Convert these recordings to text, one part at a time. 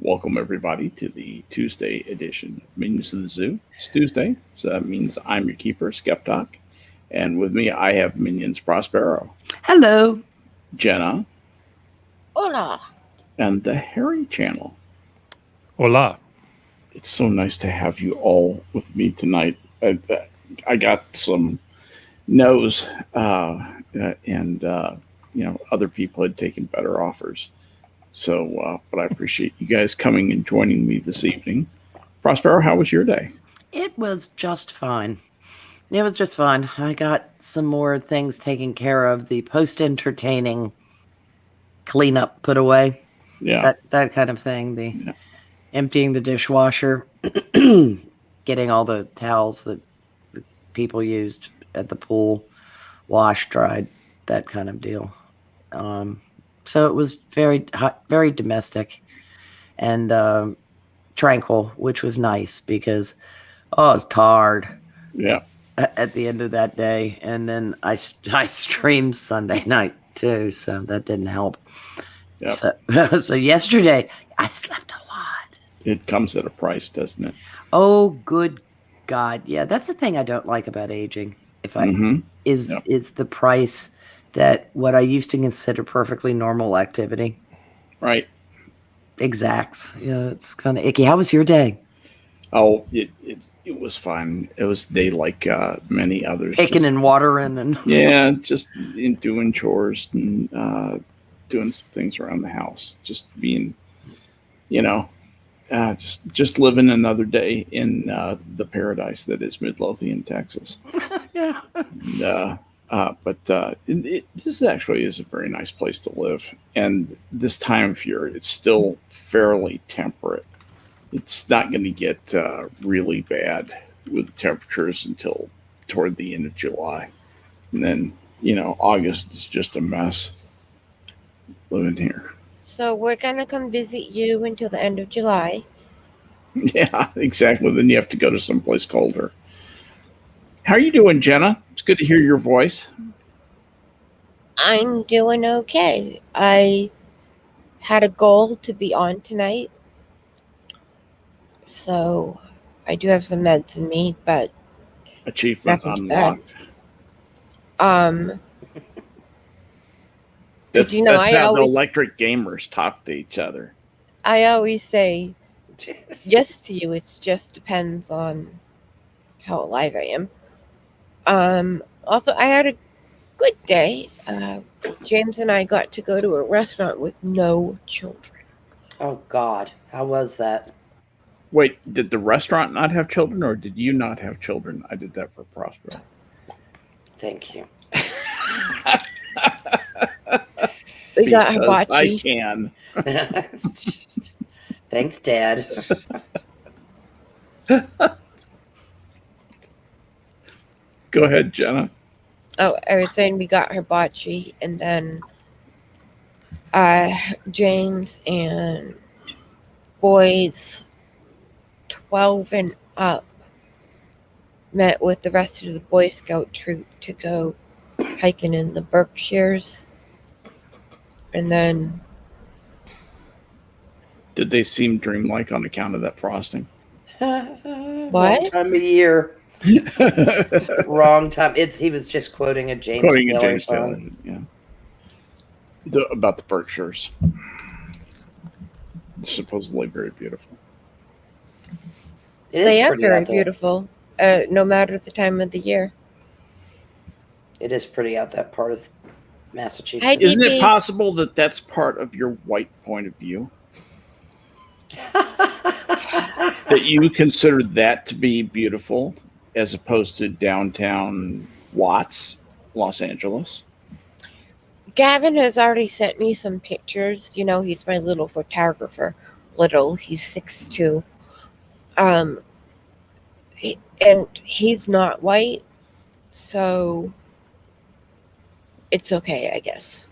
Welcome everybody to the Tuesday edition of Minions of the Zoo. It's Tuesday, so that means I'm your keeper, Skep Tock. And with me, I have Minions Prospero. Hello. Jenna. Hola. And the Harry channel. Hola. It's so nice to have you all with me tonight. I got some no's, and other people had taken better offers. So, but I appreciate you guys coming and joining me this evening. Prospero, how was your day? It was just fine. It was just fine. I got some more things taken care of. The post-entertaining cleanup put away. Yeah. That kind of thing. Emptying the dishwasher, getting all the towels that the people used at the pool washed, dried, that kind of deal. So it was very hot, very domestic and tranquil, which was nice because I was tired. Yeah. At the end of that day, and then I streamed Sunday night too, so that didn't help. Yep. So yesterday I slept a lot. It comes at a price, doesn't it? Oh, good God! Yeah, that's the thing I don't like about aging. Is the price that what I used to consider perfectly normal activity, right, exacts. Yeah, it's kind of icky. How was your day? Oh, it was fine. It was a day like many others. Picking and watering and just doing chores and doing some things around the house. Just being, just living another day in the paradise that is Midlothian, Texas. Yeah. This actually is a very nice place to live. And this time of year, it's still fairly temperate. It's not going to get really bad with temperatures until toward the end of July. And then, August is just a mess living here. So we're going to come visit you until the end of July. Yeah, exactly. Then you have to go to someplace colder. How are you doing, Jenna? It's good to hear your voice. I'm doing okay. I had a goal to be on tonight. So I do have some meds in me, but achievement unlocked. That's how the electric gamers talk to each other. I always say yes to you. It just depends on how alive I am. Also, I had a good day. James and I got to go to a restaurant with no children. Oh God, how was that? Wait, did the restaurant not have children, or did you not have children? I did that for Prospero. Thank you. We got hibachi. I can. Thanks, Dad. Go ahead, Jenna. Oh, I was saying we got hibachi, and then James and boys 12 and up met with the rest of the Boy Scout troop to go hiking in the Berkshires. And then did they seem dreamlike on account of that frosting? What? Wrong time of year. Wrong time. He was just quoting a James Taylor song. Yeah. About the Berkshires. Supposedly very beautiful. They are very beautiful, no matter the time of the year. It is pretty out that part of Massachusetts. Isn't it possible that that's part of your white point of view? That you consider that to be beautiful as opposed to downtown Watts, Los Angeles? Gavin has already sent me some pictures. He's my little photographer. He's 6'2". And he's not white, so it's okay, I guess.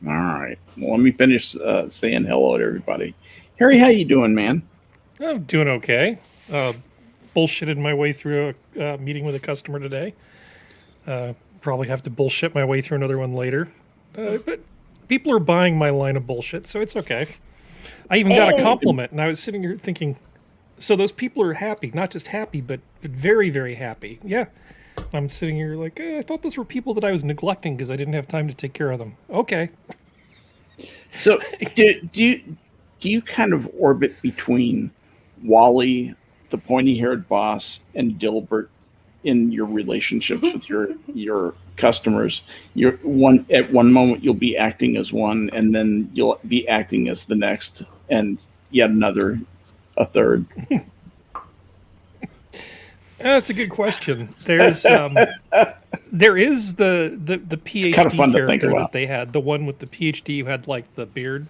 All right. Well, let me finish saying hello to everybody. Harry, how you doing, man? I'm doing okay. Bullshitted my way through a meeting with a customer today. Probably have to bullshit my way through another one later. But people are buying my line of bullshit, so it's okay. I even got a compliment, and I was sitting here thinking, so those people are happy, not just happy, but very, very happy. Yeah. I'm sitting here like, I thought those were people that I was neglecting because I didn't have time to take care of them. Okay. So do you kind of orbit between Wally, the pointy-haired boss, and Dilbert in your relationships with your customers? At one moment you'll be acting as one, and then you'll be acting as the next, and yet a third. That's a good question. There's there is the PhD kind of fun to think character about. that they had, the one with the PhD who had like the beard.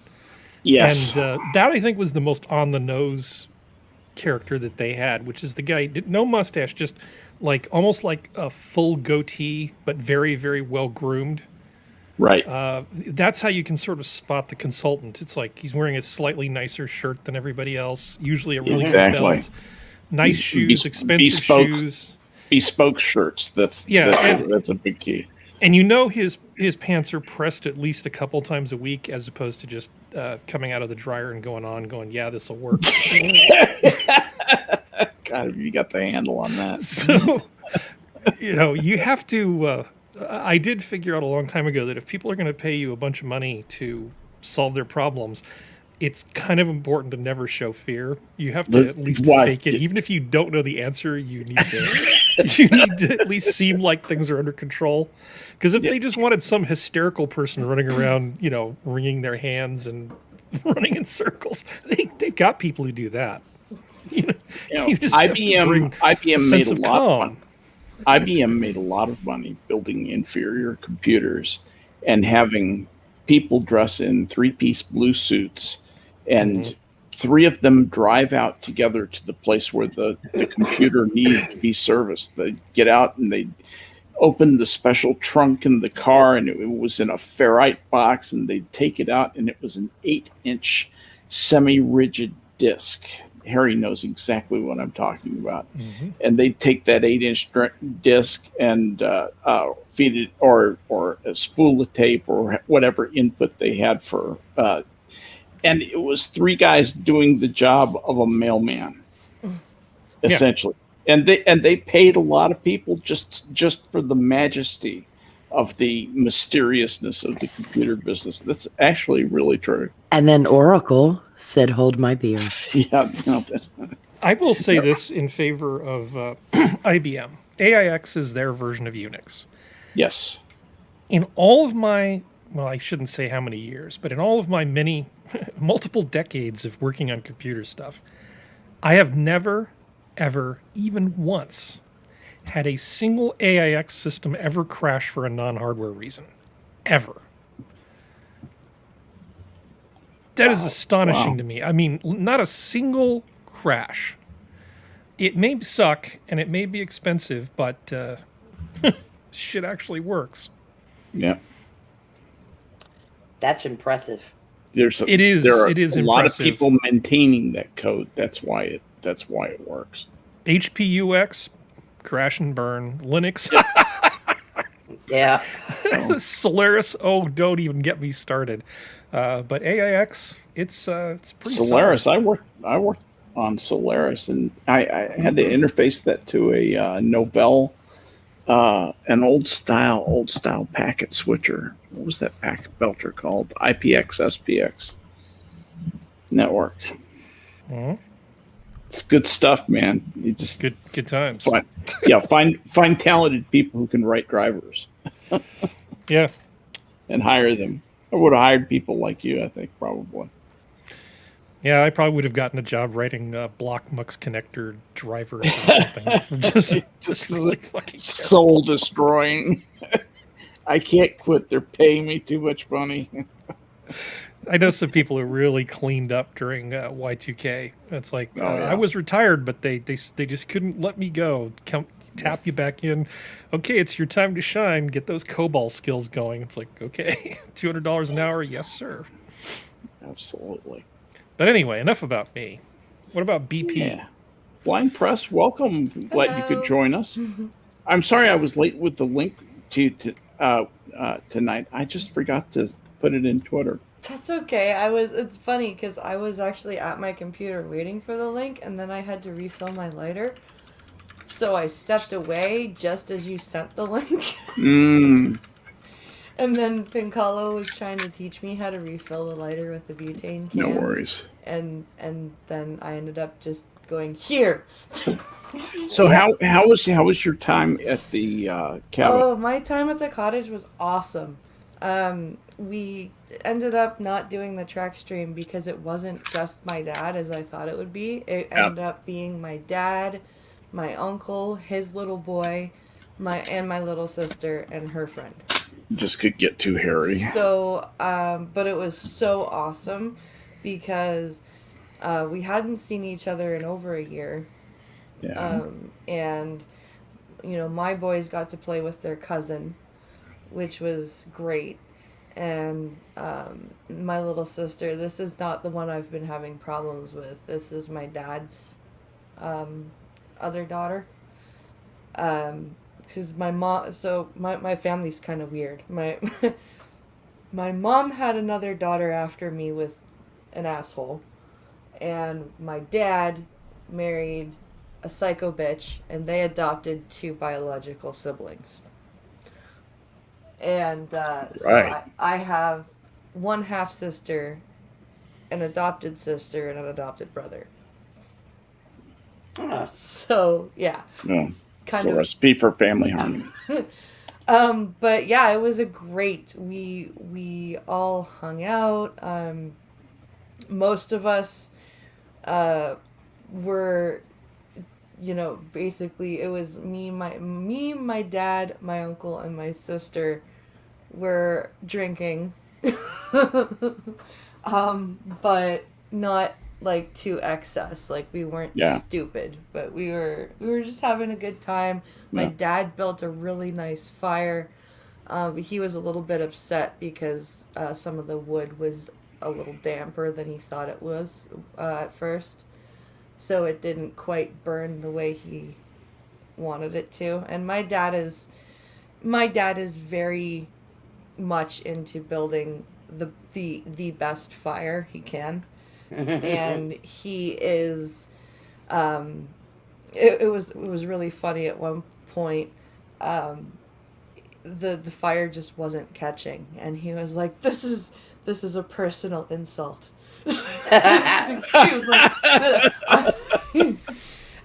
Yes. And that I think was the most on the nose character that they had, which is the guy no mustache, just like almost like a full goatee, but very, very well groomed. Right. That's how you can sort of spot the consultant. It's like he's wearing a slightly nicer shirt than everybody else, usually a really good belt, nice shoes, expensive shoes, bespoke shirts. That's a big key. And you know his pants are pressed at least a couple times a week, as opposed to just coming out of the dryer and going, yeah, this will work. God, you got the handle on that. So, you have to. I did figure out a long time ago that if people are going to pay you a bunch of money to solve their problems, it's kind of important to never show fear. You have to at least fake it. Even if you don't know the answer, you need to at least seem like things are under control. Because if they just wanted some hysterical person running around, wringing their hands and running in circles, they've got people who do that. IBM made a lot of money building inferior computers and having people dress in three-piece blue suits, and three of them drive out together to the place where the computer needed to be serviced. They get out and they open the special trunk in the car, and it was in a ferrite box, and they'd take it out, and it was an 8-inch semi-rigid disc. Harry knows exactly what I'm talking about. And they'd take that 8-inch disc and feed it or a spool of tape or whatever input they had for and it was three guys doing the job of a mailman, essentially. And they paid a lot of people just for the majesty of the mysteriousness of the computer business. That's actually really true. And then Oracle said, "Hold my beer." Yeah. I will say this in favor of IBM. AIX is their version of Unix. Yes. In all of my, I shouldn't say how many years, but in all of my multiple decades of working on computer stuff, I have never, ever, even once, had a single AIX system ever crash for a non-hardware reason. Ever. That is astonishing to me. I mean, not a single crash. It may suck and it may be expensive, but shit actually works. Yeah. That's impressive. There are impressive. Lot of people maintaining that code. That's why it works. HPUX, crash and burn. Linux. Yeah. Solaris, don't even get me started. But AIX, it's pretty Solaris, solid. I worked on Solaris, and I had to interface that to a Novell, an old style packet switcher. What was that packet belter called? IPX SPX network. It's good stuff, man. You just good times. Find talented people who can write drivers. Yeah. And hire them. I would have hired people like you, I think, probably. Yeah, I probably would have gotten a job writing block mux connector drivers or something. just really fucking soul destroying. I can't quit. They're paying me too much money. I know some people who really cleaned up during Y2K. It's like, I was retired, but they just couldn't let me go. Tap you back in. Okay, it's your time to shine. Get those COBOL skills going. It's like, okay, $200 an hour. Yes, sir. Absolutely. But anyway, enough about me. What about BP? Yeah. Blind Press, welcome. Glad you could join us. I'm sorry I was late with the link to tonight. I just forgot to put it in Twitter. That's okay. It's funny because I was actually at my computer waiting for the link, and then I had to refill my lighter. So I stepped away just as you sent the link. Mm, And then Pincalo was trying to teach me how to refill the lighter with the butane can. no worries. And then I ended up just going here. So how was your time at the cabin? Oh, my time at the cottage was awesome. We ended up not doing the track stream because it wasn't just my dad as I thought it would be. It ended up being my dad, my uncle, his little boy, my little sister, and her friend. Just could get too hairy. So, but it was so awesome because we hadn't seen each other in over a year. Yeah. And, you know, my boys got to play with their cousin, which was great. And my little sister, this is not the one I've been having problems with. This is my dad's other daughter. Because my mom, so my family's kind of weird. My mom had another daughter after me with an asshole, and my dad married a psycho bitch, and they adopted 2 biological siblings. And so Right. I have one half sister, an adopted sister, and an adopted brother. So yeah, No. kind It's a of. recipe for family harmony. But yeah, it was a great. We all hung out. Most of us were, you know, basically it was my dad, my uncle, and my sister were drinking, but not like to excess. Like we weren't stupid, but we were just having a good time. My dad built a really nice fire. He was a little bit upset because some of the wood was a little damper than he thought it was at first. So it didn't quite burn the way he wanted it to. And my dad is very much into building the best fire he can. And he is it was really funny at one point. The fire just wasn't catching, and he was like, this is a personal insult. He was like, and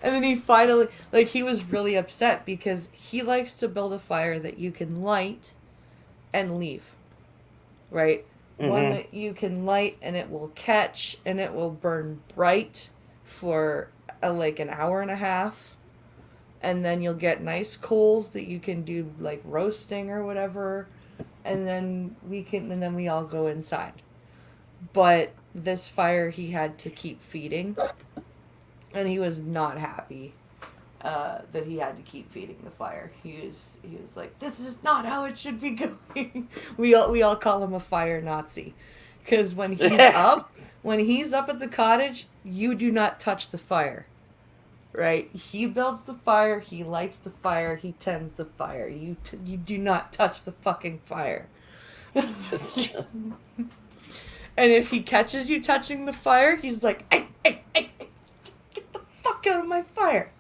then he finally, like, he was really upset because he likes to build a fire that you can light and leave, right? One that you can light and it will catch and it will burn bright for like an hour and a half, and then you'll get nice coals that you can do like roasting or whatever, and then we all go inside. But this fire he had to keep feeding, and he was not happy that he had to keep feeding the fire. He was like, this is not how it should be going. We all call him a fire Nazi, because when he's up at the cottage, you do not touch the fire, right? He builds the fire, he lights the fire, he tends the fire. You do not touch the fucking fire. And if he catches you touching the fire, he's like, hey, get the fuck out of my fire.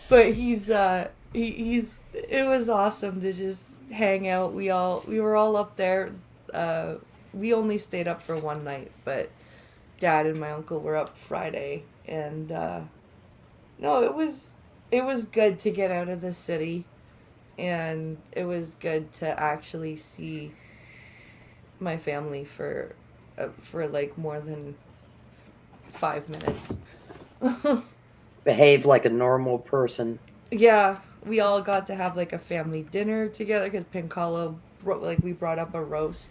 But he's it was awesome to just hang out. We were all up there. We only stayed up for one night, but Dad and my uncle were up Friday, and no, it was good to get out of the city, and it was good to actually see my family for like more than 5 minutes. Behave like a normal person. Yeah, we all got to have like a family dinner together because Pincalo we brought up a roast.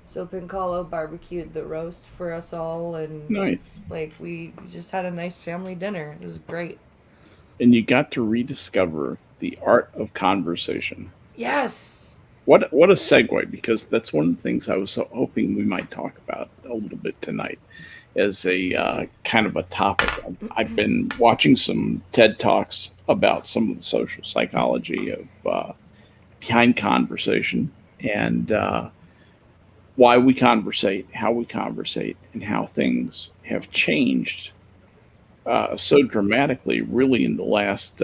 So Pincalo barbecued the roast for us all, and Nice. like we just had a nice family dinner. It was great. And you got to rediscover the art of conversation. Yes. What a segue, because that's one of the things I was so hoping we might talk about a little bit tonight as a kind of a topic. I've been watching some TED Talks about some of the social psychology of behind conversation, and why we conversate, how we conversate, and how things have changed so dramatically, really, in the last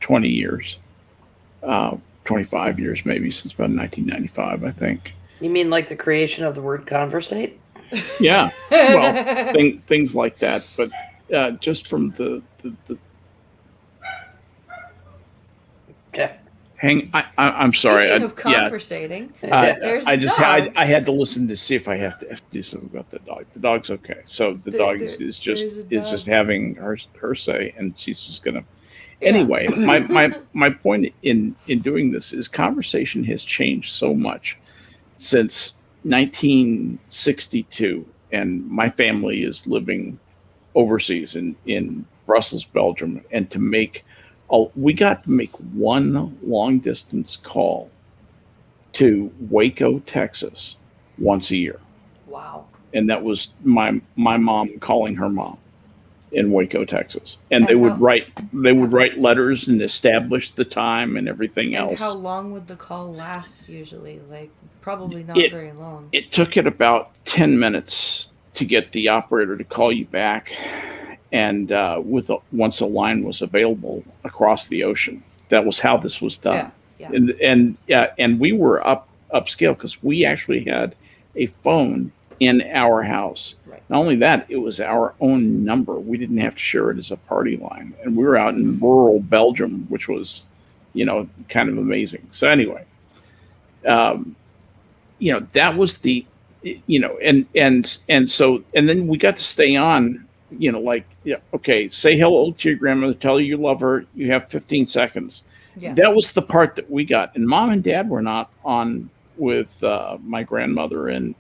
20 years, 25 years, maybe, since about 1995, I think. You mean like the creation of the word conversate? Yeah, well, things like that, but just from the Okay. I'm sorry. Speaking of conversating, there's I a just dog. I had to listen to see if I have to do something about the dog. The dog's okay. So the dog is there's just a dog. having her say, and she's just gonna. Yeah. Anyway, my point in doing this is conversation has changed so much since 1962, and my family is living overseas in Brussels, Belgium, and we got to make one long distance call to Waco, Texas, once a year, Wow. and that was my mom calling her mom in Waco, Texas, and And they would how- write letters and establish the time and everything And else. how long would the call last usually? Like, probably not It- very long. It took it about 10 minutes to get the operator to call you back, and once a line was available across the ocean. That was how this was done. Yeah. And we were upscale because we actually had a phone in our house. Right. Not only that, it was our own number. We didn't have to share it as a party line, and we were out in rural Belgium, which was, kind of amazing. So anyway, that was the, and then we got to stay on. Okay, say hello to your grandmother, tell her you love her. You have 15 seconds. Yeah. That was the part that we got. And mom and dad were not on with my grandmother and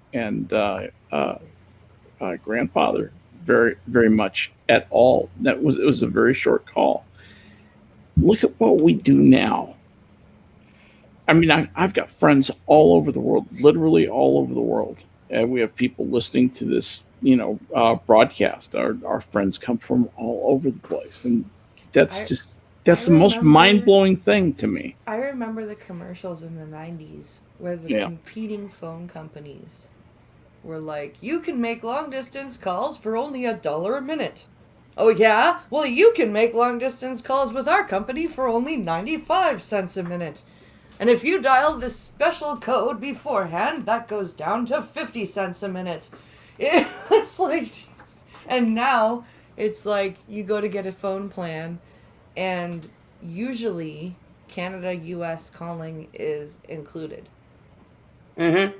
grandfather very, very much at all. It was a very short call. Look at what we do now. I mean, I've got friends all over the world, literally all over the world. We have people listening to this, broadcast. Our friends come from all over the place, and that's the most remember- mind-blowing thing to me. I remember the commercials in the 90s where the Yeah. competing phone companies were like, you can make long distance calls for only $1 a minute. Oh yeah? Well, you can make long distance calls with our company for only 95 cents a minute. And if you dial this special code beforehand, that goes down to 50 cents a minute. It's like, and now it's like you go to get a phone plan, and usually Canada US calling is included. Mm-hmm.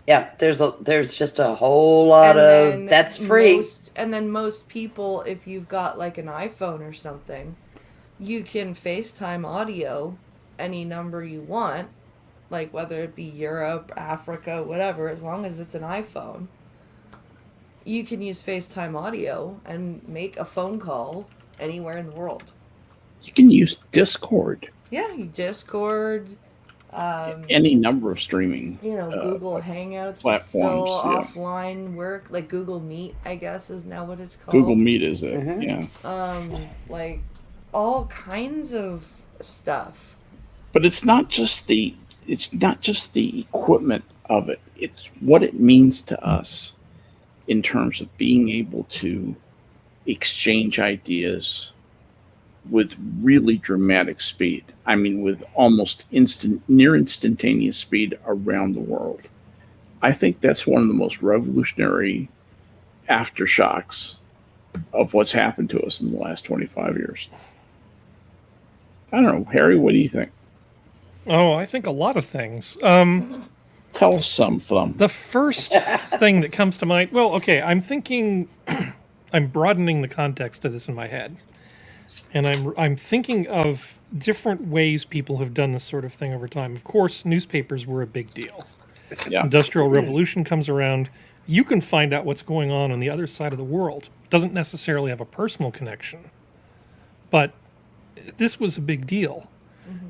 Yeah, there's just a whole lot of that's free. And then most people, if you've got like an iPhone or something, you can FaceTime audio any number you want, like whether it be Europe, Africa, whatever, as long as it's an iPhone. You can use FaceTime audio and make a phone call anywhere in the world. You can use Discord. Yeah, Discord. Any number of streaming. Google Hangouts platforms, still yeah. offline work. Like Google Meet, I guess, is now what it's called. Google Meet is it? Mhm. Yeah. Like all kinds of stuff. But it's not just the equipment of it. It's what it means to us in terms of being able to exchange ideas with really dramatic speed. I mean, with almost near instantaneous speed around the world. I think that's one of the most revolutionary aftershocks of what's happened to us in the last 25 years. I don't know, Harry, what do you think? Oh, I think a lot of things. Tell us some of them. The first thing that comes to mind, well, okay, I'm thinking, I'm broadening the context of this in my head. And I'm thinking of different ways people have done this sort of thing over time. Of course, newspapers were a big deal. Yeah. Industrial Revolution comes around. You can find out what's going on the other side of the world. Doesn't necessarily have a personal connection. But this was a big deal.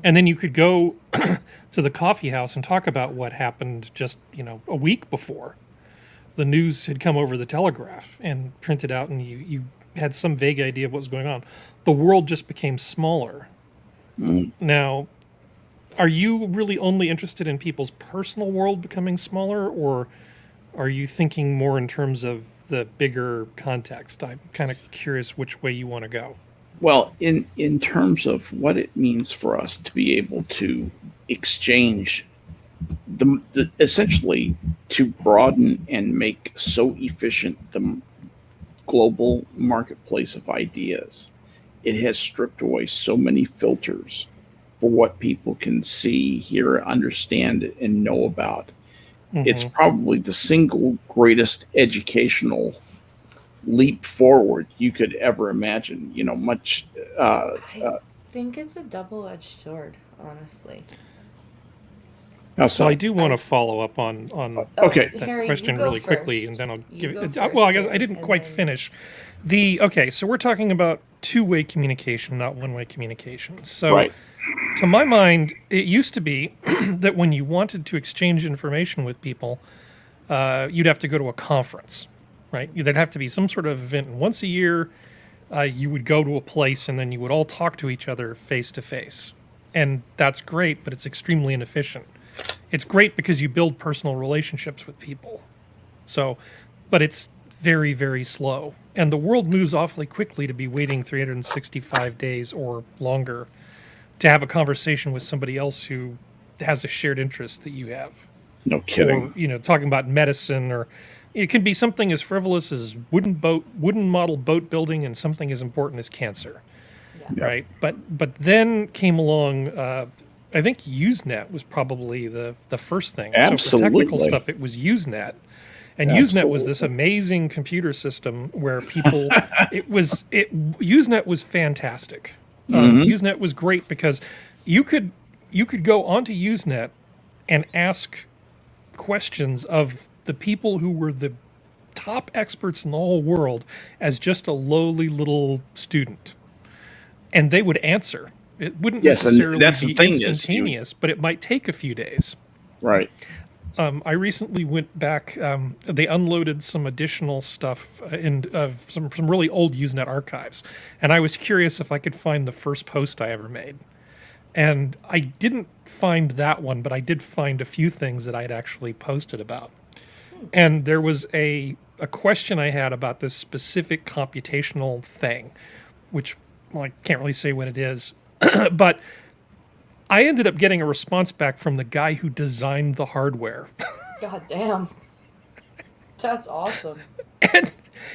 And then you could go to the coffee house and talk about what happened just, a week before. The news had come over the telegraph and printed out, and you had some vague idea of what was going on. The world just became smaller. Now, are you really only interested in people's personal world becoming smaller, or are you thinking more in terms of the bigger context? I'm kind of curious which way you want to go. Well, in terms of what it means for us to be able to exchange the essentially to broaden and make so efficient the global marketplace of ideas, it has stripped away so many filters for what people can see, hear, understand, and know about. It's probably the single greatest educational leap forward you could ever imagine. You know, much. I think it's a double-edged sword, honestly. So I do want to follow up on Okay. that Harry, question you go really quickly, first. and then I'll You give go it. first, Well, I guess I Harry, didn't and quite then- finish. Okay, so we're talking about two-way communication, not one-way communication. So, Right. to my mind, it used to be that when you wanted to exchange information with people, you'd have to go to a conference, right? There'd have to be some sort of event, and once a year, you would go to a place, and then you would all talk to each other face to face, and that's great, but it's extremely inefficient. It's great because you build personal relationships with people. So, but it's very, very slow. And the world moves awfully quickly to be waiting 365 days or longer to have a conversation with somebody else who has a shared interest that you have. No kidding. Or, talking about medicine, or it can be something as frivolous as wooden model boat building, and something as important as cancer. Yeah. Right. But then came along, I think Usenet was probably the first thing. So for technical Absolutely. stuff, it was Usenet. And Usenet was this amazing computer system where people, Usenet was fantastic. Usenet was great because you could go onto Usenet and ask questions of the people who were the top experts in the whole world as just a lowly little student, and they would answer. It wouldn't Yes, and necessarily that's the be thing is instantaneous, but it might take a few days. Right. I recently went back. They unloaded some additional stuff of some really old Usenet archives, and I was curious if I could find the first post I ever made. And I didn't find that one, but I did find a few things that I'd actually posted about. And there was a question I had about this specific computational thing, which, well, I can't really say what it is, but I ended up getting a response back from the guy who designed the hardware. God damn. That's awesome. And,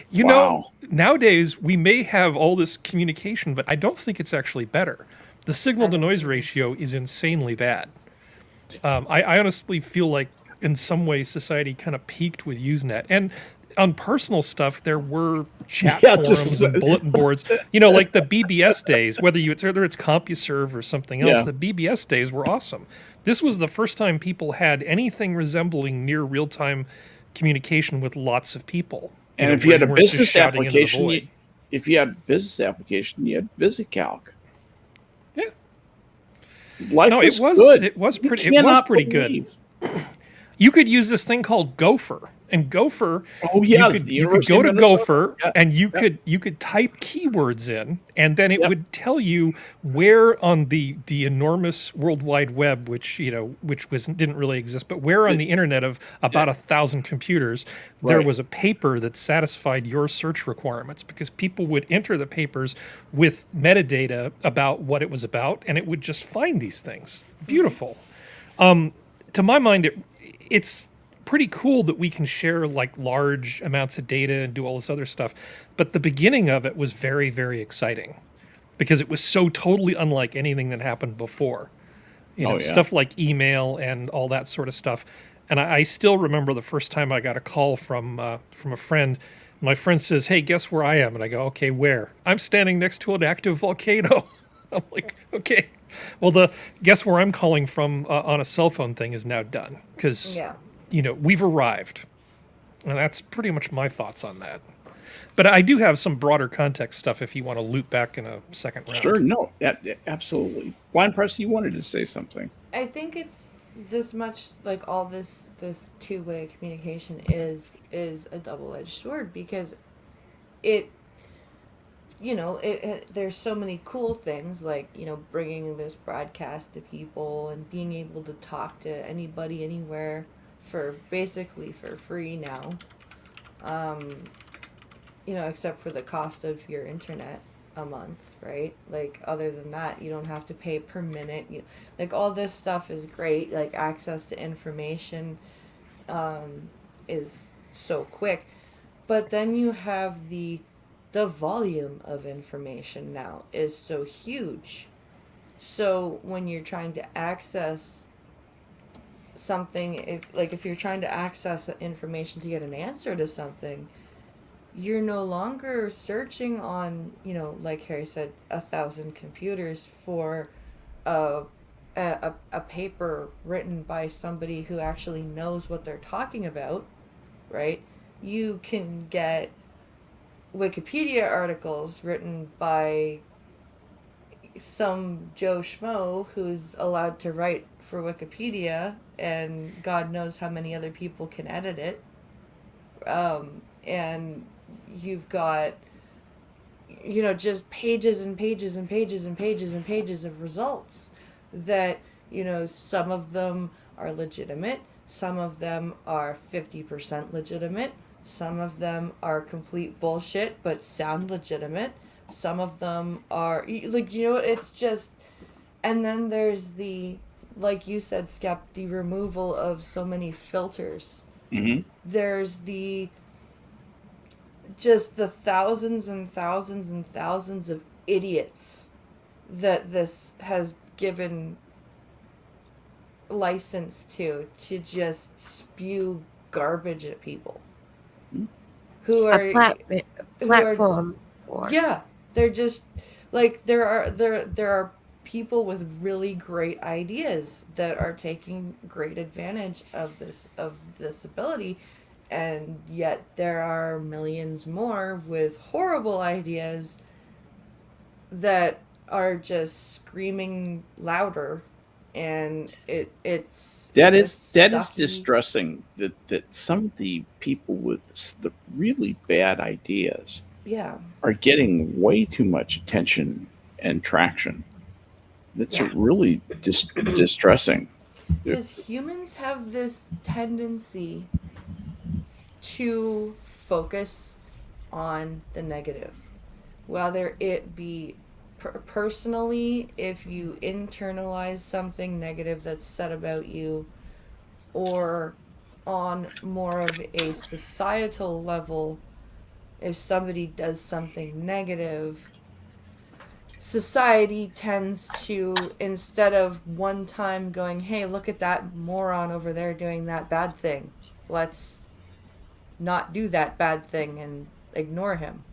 you Wow. know, nowadays we may have all this communication, but I don't think it's actually better. The signal to noise ratio is insanely bad. I honestly feel like in some ways society kind of peaked with Usenet. And on personal stuff, there were chat Yeah, forums and bulletin boards. Like the BBS days, whether it's CompuServe or something else, Yeah. the BBS days were awesome. This was the first time people had anything resembling near real-time communication with lots of people. And if where you had a weren't just business shouting into the application, void. if you had a business application, you had VisiCalc. Yeah. Life No, was it was good. it was You pretty it was cannot pretty good. believe- You could use this thing called Gopher, and Gopher. Oh, yeah, you could, the you could University go of to Minnesota. Gopher, Yeah, and you yeah. could type keywords in, and then it Yep. would tell you where on the enormous World Wide Web, which didn't really exist, but where on the internet of about 1,000 computers, there Right. was a paper that satisfied your search requirements, because people would enter the papers with metadata about what it was about, and it would just find these things. Beautiful. To my mind, it's pretty cool that we can share like large amounts of data and do all this other stuff. But the beginning of it was very, very exciting because it was so totally unlike anything that happened before. Oh, yeah. Stuff like email and all that sort of stuff. And I still remember the first time I got a call from a friend. My friend says, "Hey, guess where I am?" And I go, "Okay, where?" "I'm standing next to an active volcano." I'm like, "Okay." Well, the guess where I'm calling from on a cell phone thing is now done because Yeah. we've arrived, and that's pretty much my thoughts on that. But I do have some broader context stuff if you want to loop back in a second round. Sure, no, absolutely. Blind Press, you wanted to say something. I think it's this much like all this two-way communication is a double-edged sword because there's so many cool things like, bringing this broadcast to people and being able to talk to anybody anywhere for basically for free now. Except for the cost of your internet a month, right? Like, other than that, you don't have to pay per minute. Like, all this stuff is great. Like, access to information is so quick. But then you have the volume of information now is so huge. So when you're trying to access something, if you're trying to access information to get an answer to something, you're no longer searching on, like Harry said, 1,000 computers for a paper written by somebody who actually knows what they're talking about, right? You can get Wikipedia articles written by some Joe Schmo who's allowed to write for Wikipedia, and God knows how many other people can edit it. And you've got, just pages and pages and pages and pages and pages of results that, some of them are legitimate, some of them are 50% legitimate, some of them are complete bullshit but sound legitimate, some of them are, it's just, and then there's the, like you said, Skep, the removal of so many filters. Mm-hmm. There's just the thousands and thousands and thousands of idiots that this has given license to just spew garbage at people who are platform for. Yeah, they're just like, there are people with really great ideas that are taking great advantage of this ability, and yet there are millions more with horrible ideas that are just screaming louder, and it's That is sucky. distressing that some of the people with the really bad ideas Yeah. are getting way too much attention and traction. That's really distressing. Because humans have this tendency to focus on the negative. Whether it be personally, if you internalize something negative that's said about you, or on more of a societal level, if somebody does something negative, society tends to, instead of one time going, hey, look at that moron over there doing that bad thing, let's not do that bad thing and ignore him,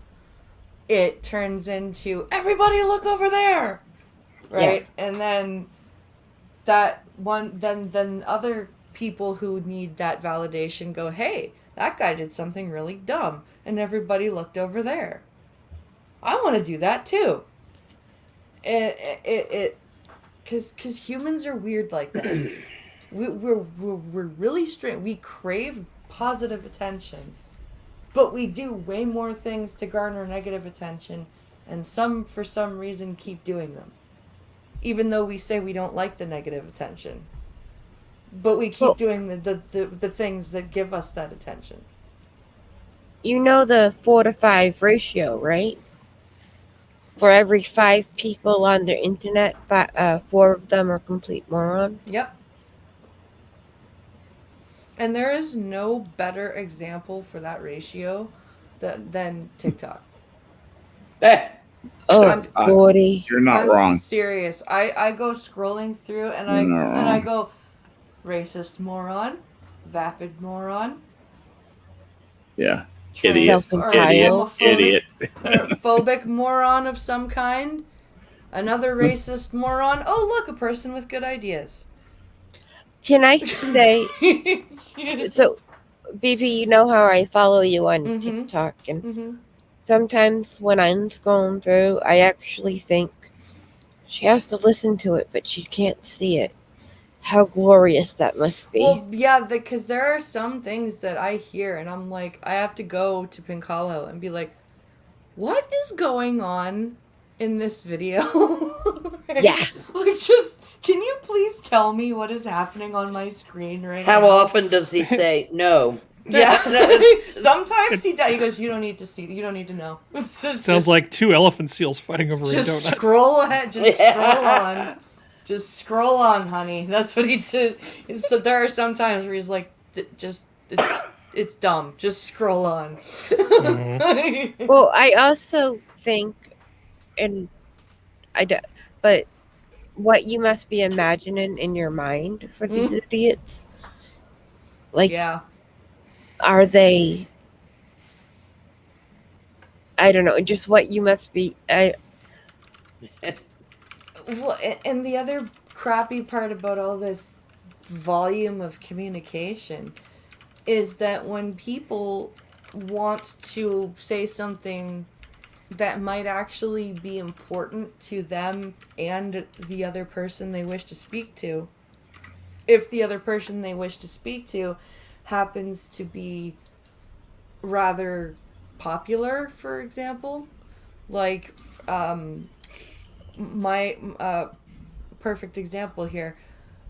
it turns into, everybody look over there, right? Yeah. And then that one, then other people who need that validation go, hey, that guy did something really dumb, and everybody looked over there. I want to do that too. Because humans are weird like that. we're really strange. We crave positive attention, but we do way more things to garner negative attention, and some, for some reason, keep doing them. Even though we say we don't like the negative attention. But we keep doing the things that give us that attention. You know the 4 to 5 ratio, right? For every 5 people on the internet, 4 of them are complete morons. Yep. And there is no better example for that ratio than TikTok. Oh, Gordy. You're not wrong. I'm serious. I go scrolling through and I go, racist moron, vapid moron. Yeah. Idiot. Idiot. Phobic moron of some kind. Another racist moron. Oh, look, a person with good ideas. Can I say, so, BB, you know how I follow you on TikTok, and sometimes when I'm scrolling through, I actually think she has to listen to it, but she can't see it. How glorious that must be. Well, yeah, because there are some things that I hear, and I'm like, I have to go to Pink Hollow and be like, what is going on in this video? Right? Yeah. Like, just, can you please tell me what is happening on my screen right How now? often does he say no? Yeah. Sometimes he does. He goes, you don't need to see. You don't need to know. It's Sounds like two elephant seals fighting over a just donut. scroll ahead. Just scroll on. Just scroll on, honey. That's what he did. So there are some times where he's like, it's dumb. Just scroll on. Well, I also think, and but what you must be imagining in your mind for these idiots, like, Yeah. are they? I don't know. Just what you must be. Well, and the other crappy part about all this volume of communication is that when people want to say something that might actually be important to them and the other person they wish to speak to, if the other person they wish to speak to happens to be rather popular, for example, like my perfect example here,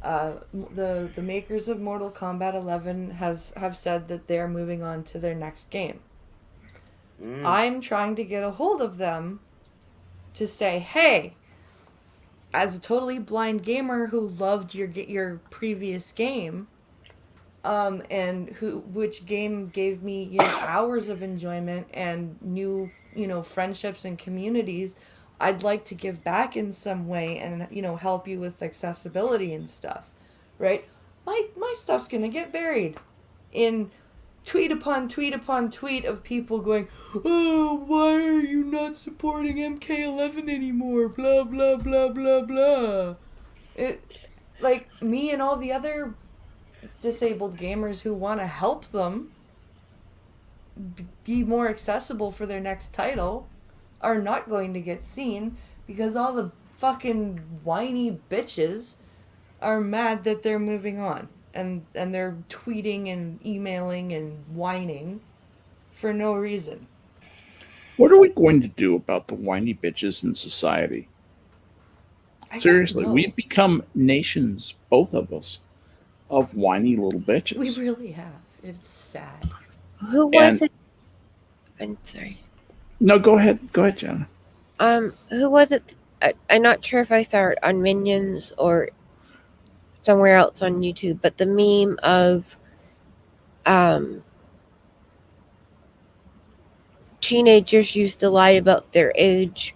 the makers of Mortal Kombat 11 have said that they're moving on to their next game. I'm trying to get a hold of them to say, hey, as a totally blind gamer who loved your previous game, and which game gave me hours of enjoyment and new friendships and communities, I'd like to give back in some way and help you with accessibility and stuff, right? My stuff's gonna get buried in tweet upon tweet upon tweet of people going, oh, why are you not supporting MK11 anymore? Blah blah blah blah blah. Like me and all the other disabled gamers who want to help them be more accessible for their next title are not going to get seen because all the fucking whiny bitches are mad that they're moving on and they're tweeting and emailing and whining for no reason. What are we going to do about the whiny bitches in society? Seriously, we've become nations, both of us, of whiny little bitches. We really have. It's sad. Who was it? I'm sorry. No, go ahead. Go ahead, Jenna. Who was it? I'm not sure if I saw it on Minions or somewhere else on YouTube, but the meme of teenagers used to lie about their age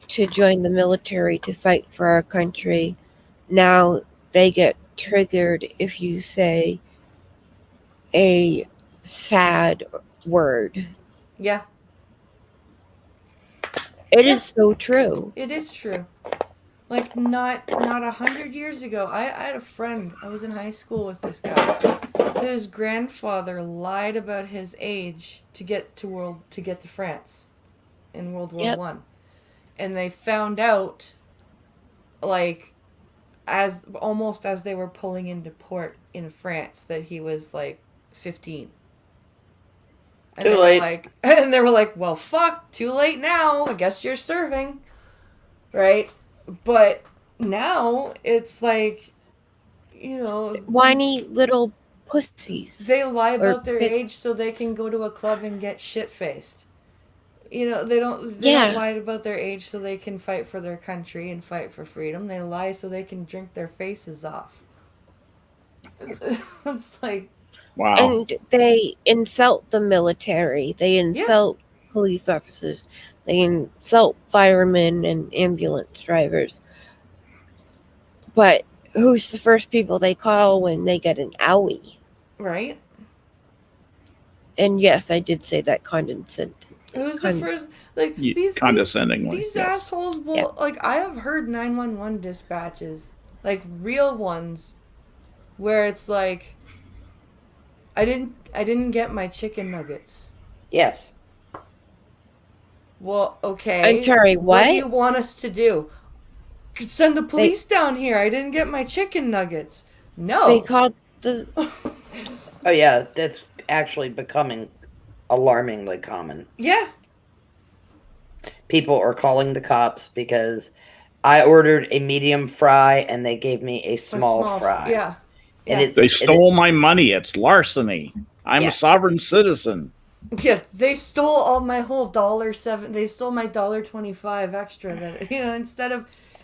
to join the military to fight for our country. Now they get triggered if you say a sad word. Yeah. It is so true. It is true. Like, not 100 years ago, I had a friend, I was in high school with this guy, whose grandfather lied about his age to get to France in World War One. And they found out, like, almost as they were pulling into port in France, that he was, like, 15. And too late. And they were like, well, fuck, too late now. I guess you're serving. Right? But now it's like, whiny little pussies. They lie about their age so they can go to a club and get shit-faced. They don't lie about their age so they can fight for their country and fight for freedom. They lie so they can drink their faces off. It's like, wow. And they insult the military. They insult police officers. They insult firemen and ambulance drivers. But who's the first people they call when they get an owie? Right? And yes, I did say that condescending. Who's the first? Like, condescendingly. These yes. assholes will, like, I have heard 911 dispatches, like, real ones, where it's like, I didn't get my chicken nuggets. Yes. Well, okay. I'm sorry, what? What do you want us to do? Send the police down here. I didn't get my chicken nuggets. No. They called the... Oh, yeah, that's actually becoming alarmingly common. Yeah. People are calling the cops because I ordered a medium fry and they gave me a small fry. Yeah. And Yeah. They stole my money. It's larceny. I'm Yeah. a sovereign citizen. Yeah, they stole all my whole $7. They stole my $1.25 extra. That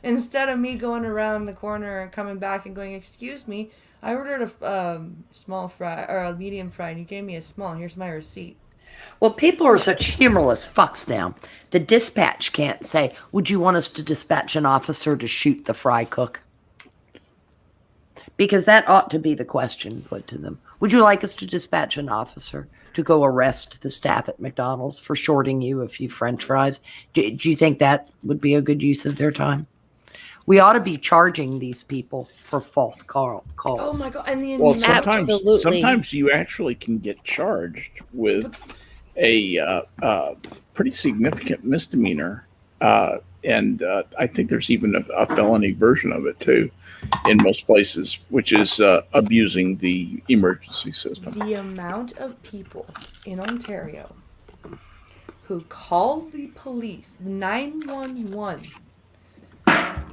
instead of me going around the corner and coming back and going, "Excuse me, I ordered a small fry or a medium fry, and you gave me a small. Here's my receipt." Well, people are such humorless fucks now. The dispatch can't say, "Would you want us to dispatch an officer to shoot the fry cook?" Because that ought to be the question put to them. Would you like us to dispatch an officer to go arrest the staff at McDonald's for shorting you a few French fries? Do you think that would be a good use of their time? We ought to be charging these people for false calls. Oh my god! And the Well, Absolutely. sometimes you actually can get charged with a pretty significant misdemeanor, and I think there's even a felony version of it too, in most places, which is abusing the emergency system. The amount of people in Ontario who call the police 911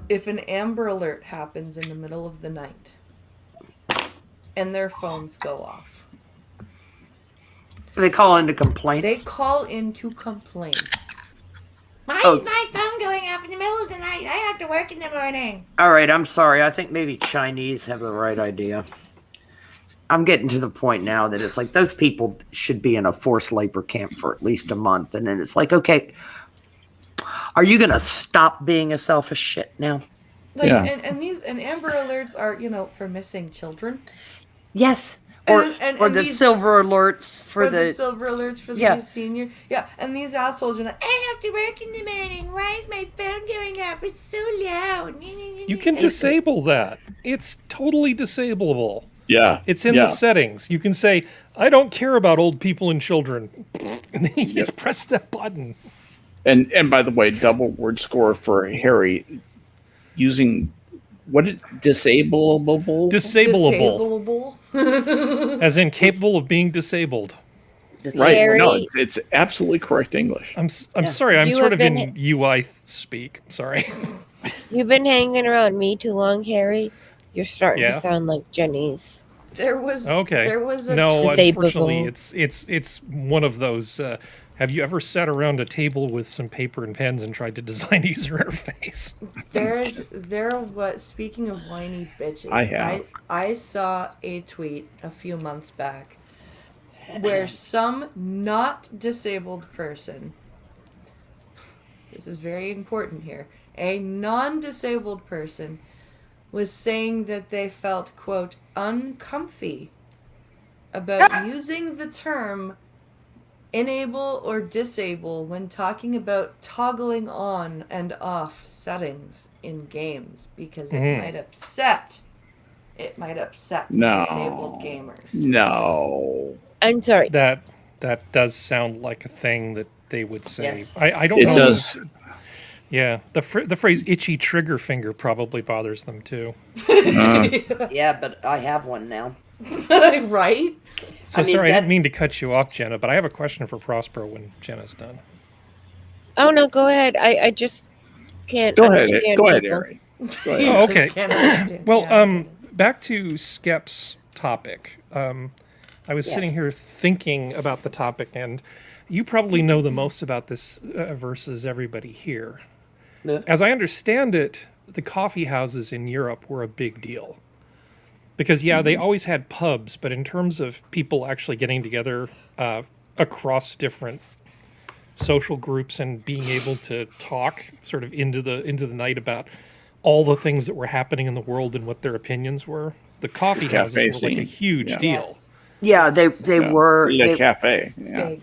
if an Amber Alert happens in the middle of the night and their phones go off. They call in to complain. They call in to complain. Why Oh. is my phone going off in the middle of the night? I have to work in the morning. All right, I'm sorry. I think maybe Chinese have the right idea. I'm getting to the point now that it's like those people should be in a forced labor camp for at least a month. And then it's like, okay, are you going to stop being a selfish shit now? Like, Yeah. and Amber Alerts are, for missing children. Yes. Or, And or the these- silver alerts for Or the the silver alerts for the Yeah. senior. Yeah, and these assholes are like, I have to work in the morning. Why is my phone going off? It's so loud. You can disable that. It's totally disableable. Yeah, It's in the settings. You can say, I don't care about old people and children. And then you just press that button. And by the way, double word score for Harry using disableable. Disableable. Disableable. As in capable of being disabled. Right? Harry. No, it's absolutely correct English. I'm sorry. I'm You sort have of in been- UI speak. Sorry. You've been hanging around me too long, Harry. You're starting Yeah. to sound like Jenny's. There was Okay. There was a No, Disableable. unfortunately, it's one of those. Have you ever sat around a table with some paper and pens and tried to design a user interface? Speaking of whiny bitches, I have. I saw a tweet a few months back where some not disabled person, this is very important here, a non-disabled person was saying that they felt, quote, uncomfy about using the term enable or disable when talking about toggling on and off settings in games because it might upset the No. disabled gamers. No, I'm sorry. That does sound like a thing that they would say. Yes. I don't it know. does. Yeah, the phrase "itchy trigger finger" probably bothers them too. Yeah, but I have one now. Right? So I mean, sorry, I that's- didn't mean to cut you off, Jenna, but I have a question for Prospero when Jenna's done. Oh no, go ahead. I just can't. Go ahead, understand go ahead, people. Harry. Go He ahead. Oh, just okay. can't understand. Well, Yeah. back to Skep's topic. I was sitting here thinking about the topic, and you probably know the most about this versus everybody here. Yeah. As I understand it, the coffee houses in Europe were a big deal. Because, they always had pubs, but in terms of people actually getting together across different social groups and being able to talk sort of into the night about all the things that were happening in the world and what their opinions were, the coffee houses Cafe were like a scene. huge Yeah. deal. Yes. Yeah, they were. Yeah, they- cafe. Yeah. Big.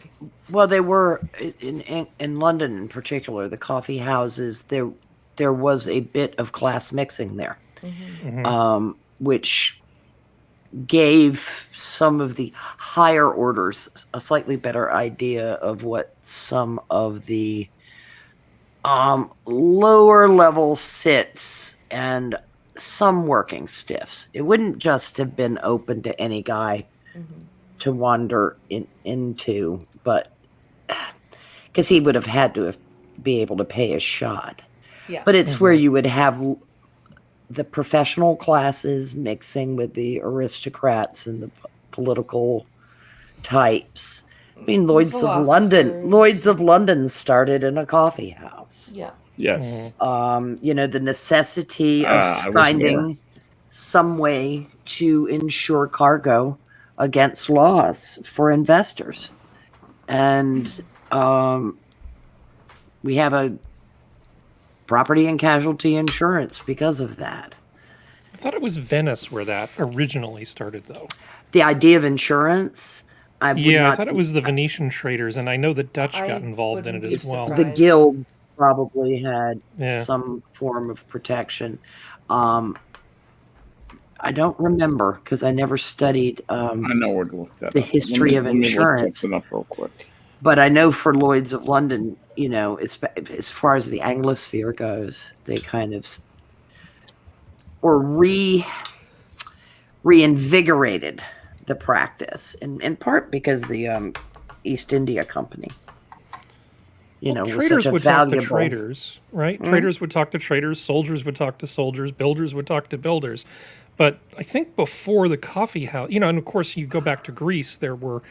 Well, they were in London in particular. The coffee houses there was a bit of class mixing there, which gave some of the higher orders a slightly better idea of what some of the lower level sits and some working stiffs. It wouldn't just have been open to any guy to wander into, but because he would have had to have be able to pay a shot. Yeah. But it's where you would have the professional classes mixing with the aristocrats and the political types. I mean, Lloyd's of London started in a coffee house. Yeah. Yes. The necessity of I was finding some way to insure cargo against loss for investors. And we have a property and casualty insurance because of that. I thought it was Venice where that originally started, though. The idea of insurance, I thought it was the Venetian traders, and I know the Dutch got involved in it as well. The guilds probably had some form of protection. I don't remember because I never studied I know where to look that the up. history of insurance. Let me look something up real quick. But I know for Lloyd's of London, as far as the Anglosphere goes, they kind of reinvigorated the practice, in part because the East India Company, was traders such a would valuable... talk to traders, right? Mm-hmm. Traders would talk to traders, soldiers would talk to soldiers, builders would talk to builders. But I think before the coffee house, and of course you go back to Greece, there were,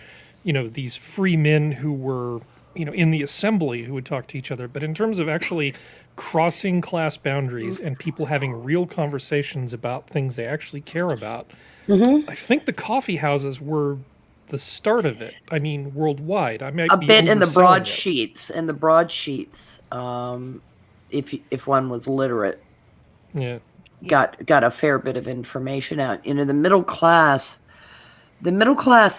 these free men who were, in the assembly who would talk to each other. But in terms of actually crossing class boundaries and people having real conversations about things they actually care about, I think the coffee houses were the start of it. I mean, worldwide. I might a be bit in the overselling broadsheets. If one was literate, got a fair bit of information out. The middle class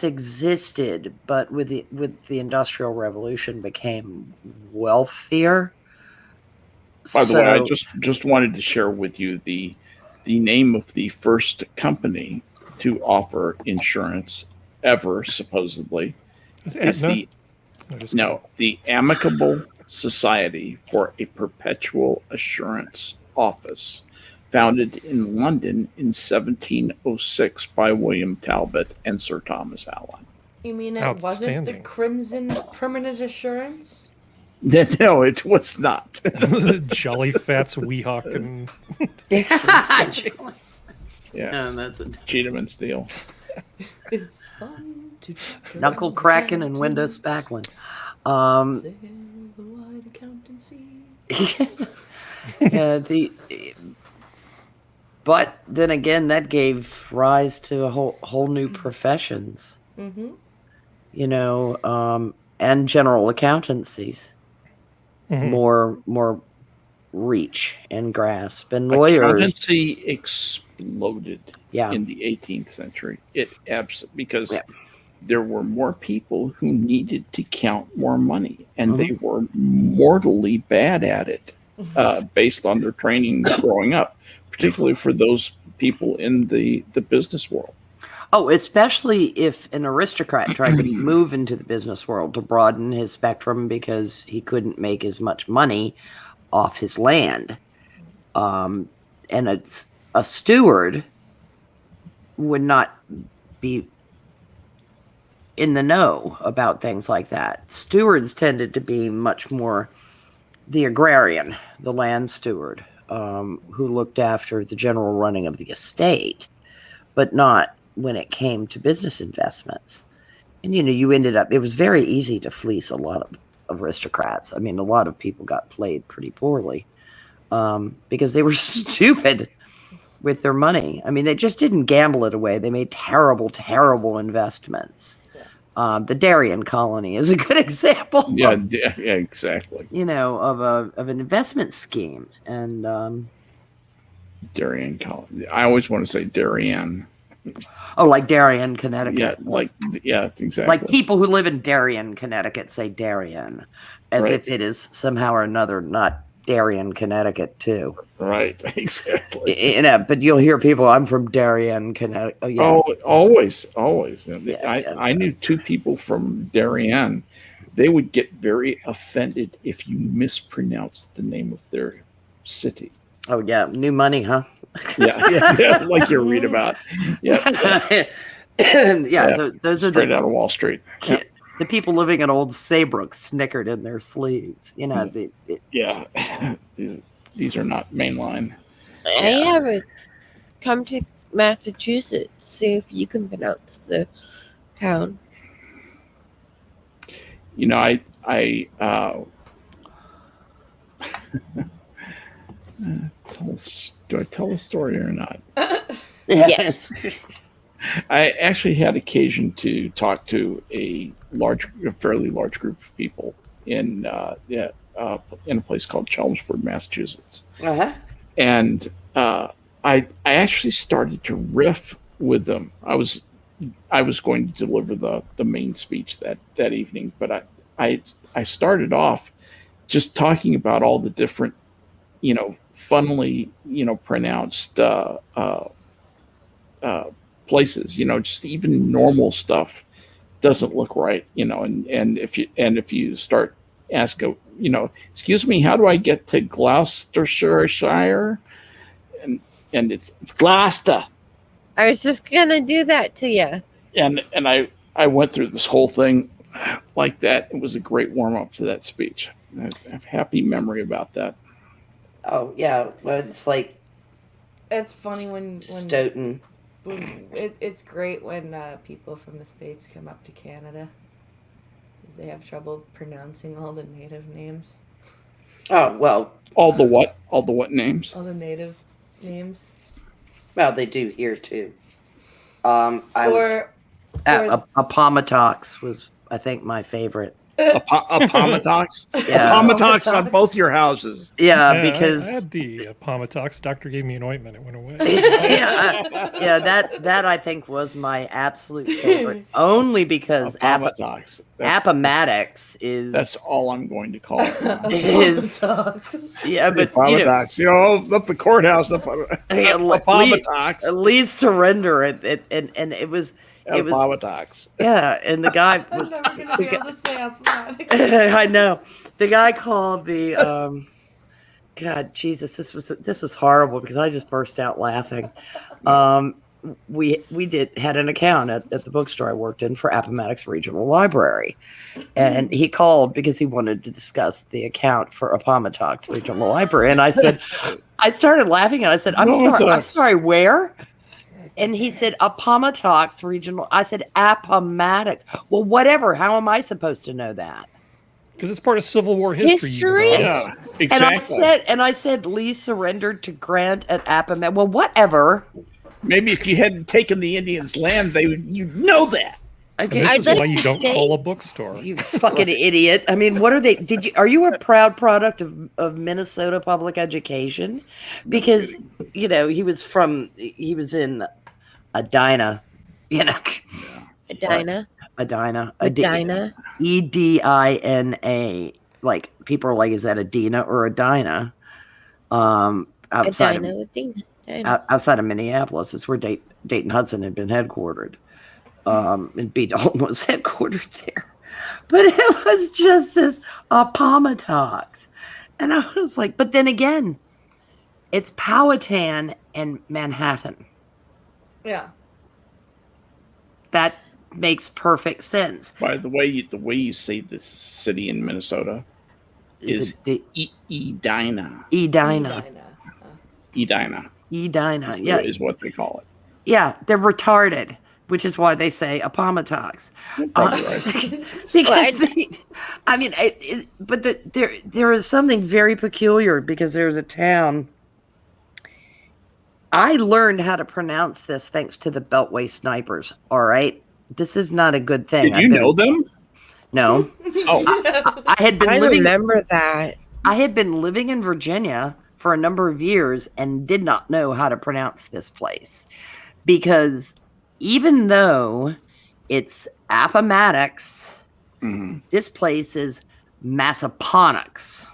existed, but with the Industrial Revolution became wealthier. By the way, I just wanted to share with you the name of the first company to offer insurance ever, supposedly, is the Amicable Society for a Perpetual Assurance Office, founded in London in 1706 by William Talbot and Sir Thomas Allen. You mean it wasn't the Crimson Permanent Assurance? No, it was not. Jolly Fats Weehawk and that's Cheatham and Steele. It's fun to knuckle cracking and window spackling. Sail the wide accountancy. But then again, that gave rise to a whole new professions. Mm-hmm. And general accountancies. Mm-hmm. More reach and grasp, and lawyers. Accountancy exploded in the 18th century. It absolutely because there were more people who needed to count more money, and they were mortally bad at it, based on their training growing up, particularly for those people in the business world. Oh, especially if an aristocrat tried to move into the business world to broaden his spectrum because he couldn't make as much money off his land. And a steward would not be in the know about things like that. Stewards tended to be much more the agrarian, the land steward, who looked after the general running of the estate, but not when it came to business investments. And, you ended up, it was very easy to fleece a lot of aristocrats. I mean, a lot of people got played pretty poorly because they were stupid with their money. I mean, they just didn't gamble it away. They made terrible, terrible investments. The Darien colony is a good example. Yeah, exactly. Of an investment scheme. And Darien colony. I always want to say Darien. Oh, like Darien, Connecticut. Exactly. Like people who live in Darien, Connecticut say Darien, as if it is somehow or another not Darien, Connecticut, too. Right, exactly. But you'll hear people, I'm from Darien, Connecticut. Oh, always. I knew two people from Darien. They would get very offended if you mispronounced the name of their city. Oh, yeah. New money, huh? Yeah, like you read about. Yeah. Those are straight out of Wall Street. The people living in Old Saybrook snickered in their sleeves. You know, Yeah, these are not mainline. I haven't come to Massachusetts. See if you can pronounce the town. You know, do I tell the story or not? Yes. I actually had occasion to talk to a fairly large group of people in a place called Chelmsford, Massachusetts, and I actually started to riff with them. I was going to deliver the main speech that evening, but I started off just talking about all the different, funnily, pronounced places, just even normal stuff doesn't look right, and if you start asking, excuse me, how do I get to Gloucestershire? And it's Gloucester. I was just gonna do that to you. And I went through this whole thing like that. It was a great warm up to that speech. I have happy memory about that. Oh yeah, well, it's like It's funny when Stoughton. it's great when people from the States come up to Canada. They have trouble pronouncing all the native names. Oh well, All the what? All the what names? All the native names. well they do here too. Appomattox was, I think, my favorite. Appomattox? Yeah. Appomattox on both your houses. Yeah, I because had the Appomattox. Doctor gave me an ointment. It went away. that I think was my absolute favorite. Only because Appomattox. Appomattox is That's all I'm going to call it now. is yeah, but Appomattox. Up the courthouse. Appomattox. Lee surrender and it was Appomattox. yeah, and the guy I'm was never gonna be able to say appomattox. I know. The guy called the God, Jesus, this was horrible because I just burst out laughing. We had an account at the bookstore I worked in for Appomattox Regional Library, and he called because he wanted to discuss the account for Appomattox Regional Library, and I started laughing and I said, I'm sorry, where? And he said, Appomattox Regional. I said, Appomattox. Well, whatever. How am I supposed to know that? Because it's part of Civil War history. History? Yeah, exactly. And I said, Lee surrendered to Grant at Appomattox. Well, whatever. Maybe if you hadn't taken the Indians' land, you'd know that. Okay, This I'd is like why to you don't say- call a bookstore. you fucking idiot. I mean, what are they? Are you a proud product of Minnesota public education? Because, he was in Edina, Edina. Edina. Edina. Edina. Like, people are like, is that Edina or Edina? Outside Edina. of Edina. outside of Minneapolis, it's where Dayton Hudson had been headquartered. And B. Dalton was headquartered there. But it was just this Appomattox. And I was like, but then again, it's Powhatan and Manhattan. Yeah. That makes perfect sense. By the way, you say this city in Minnesota is Edina. Edina. Edina. Edina. Yeah. Is what they call it. Yeah, they're retarded, which is why they say Appomattox. Probably right. Because there is something very peculiar because there's a town. I learned how to pronounce this thanks to the Beltway snipers. All right, this is not a good thing. Did you know them? No. Oh, I had been I living. remember that. I had been living in Virginia for a number of years and did not know how to pronounce this place because even though it's Appomattox, this place is Massaponax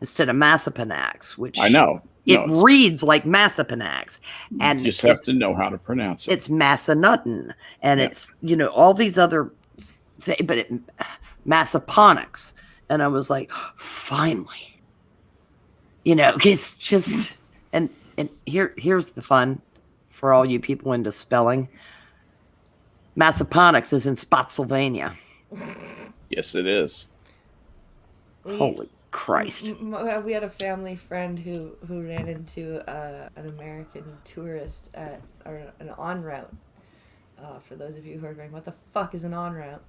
instead of Massapanax, which I know. it reads like Massapanax, and you just have to know how to pronounce it. It's Massanutten, and it's all these other, but Massaponax, and I was like, finally. It's just, and here's the fun for all you people into spelling. Massaponax is in Spotsylvania. Yes, it is. Holy Christ. We had a family friend who ran into an American tourist at an en route. For those of you who are going, what the fuck is an en route?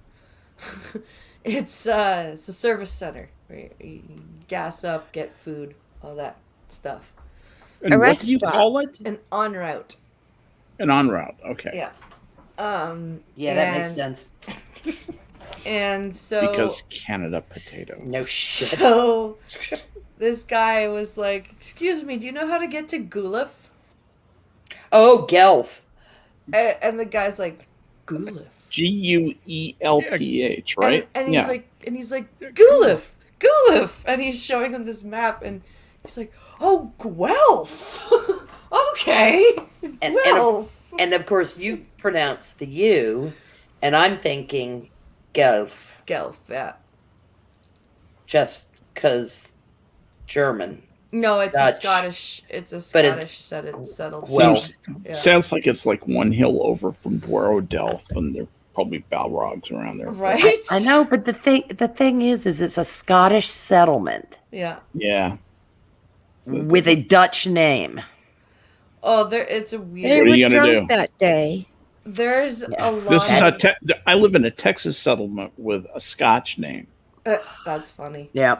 It's a service center where you gas up, get food, all that stuff. And A what do you restaurant. call it? An en route. An en route. Okay. Yeah. Yeah, that makes sense. And so Because Canada potato. No shit. So this guy was like, "Excuse me, do you know how to get to Guelph?" Oh, Guelph. And the guy's like, "Guelph." Guelph, right? And he's like, "Guelph, Guelph," and he's showing him this map, and he's like, "Oh, Guelph, okay, Guelph." And of course, you pronounce the U, and I'm thinking Guelph, Guelph, yeah. just because German. No, it's Dutch. a Scottish. It's a But it's settled. Well- Yeah. Sounds like it's like one hill over from Douro Delph, and there are probably Balrogs around there. Right? I know, but the thing is it's a Scottish settlement Yeah. Yeah. with a Dutch name. Oh, it's a They weird. What are were you gonna drunk do? that day. There's Yeah. a lot. This is I live in a Texas settlement with a Scotch name. That's funny. Yeah,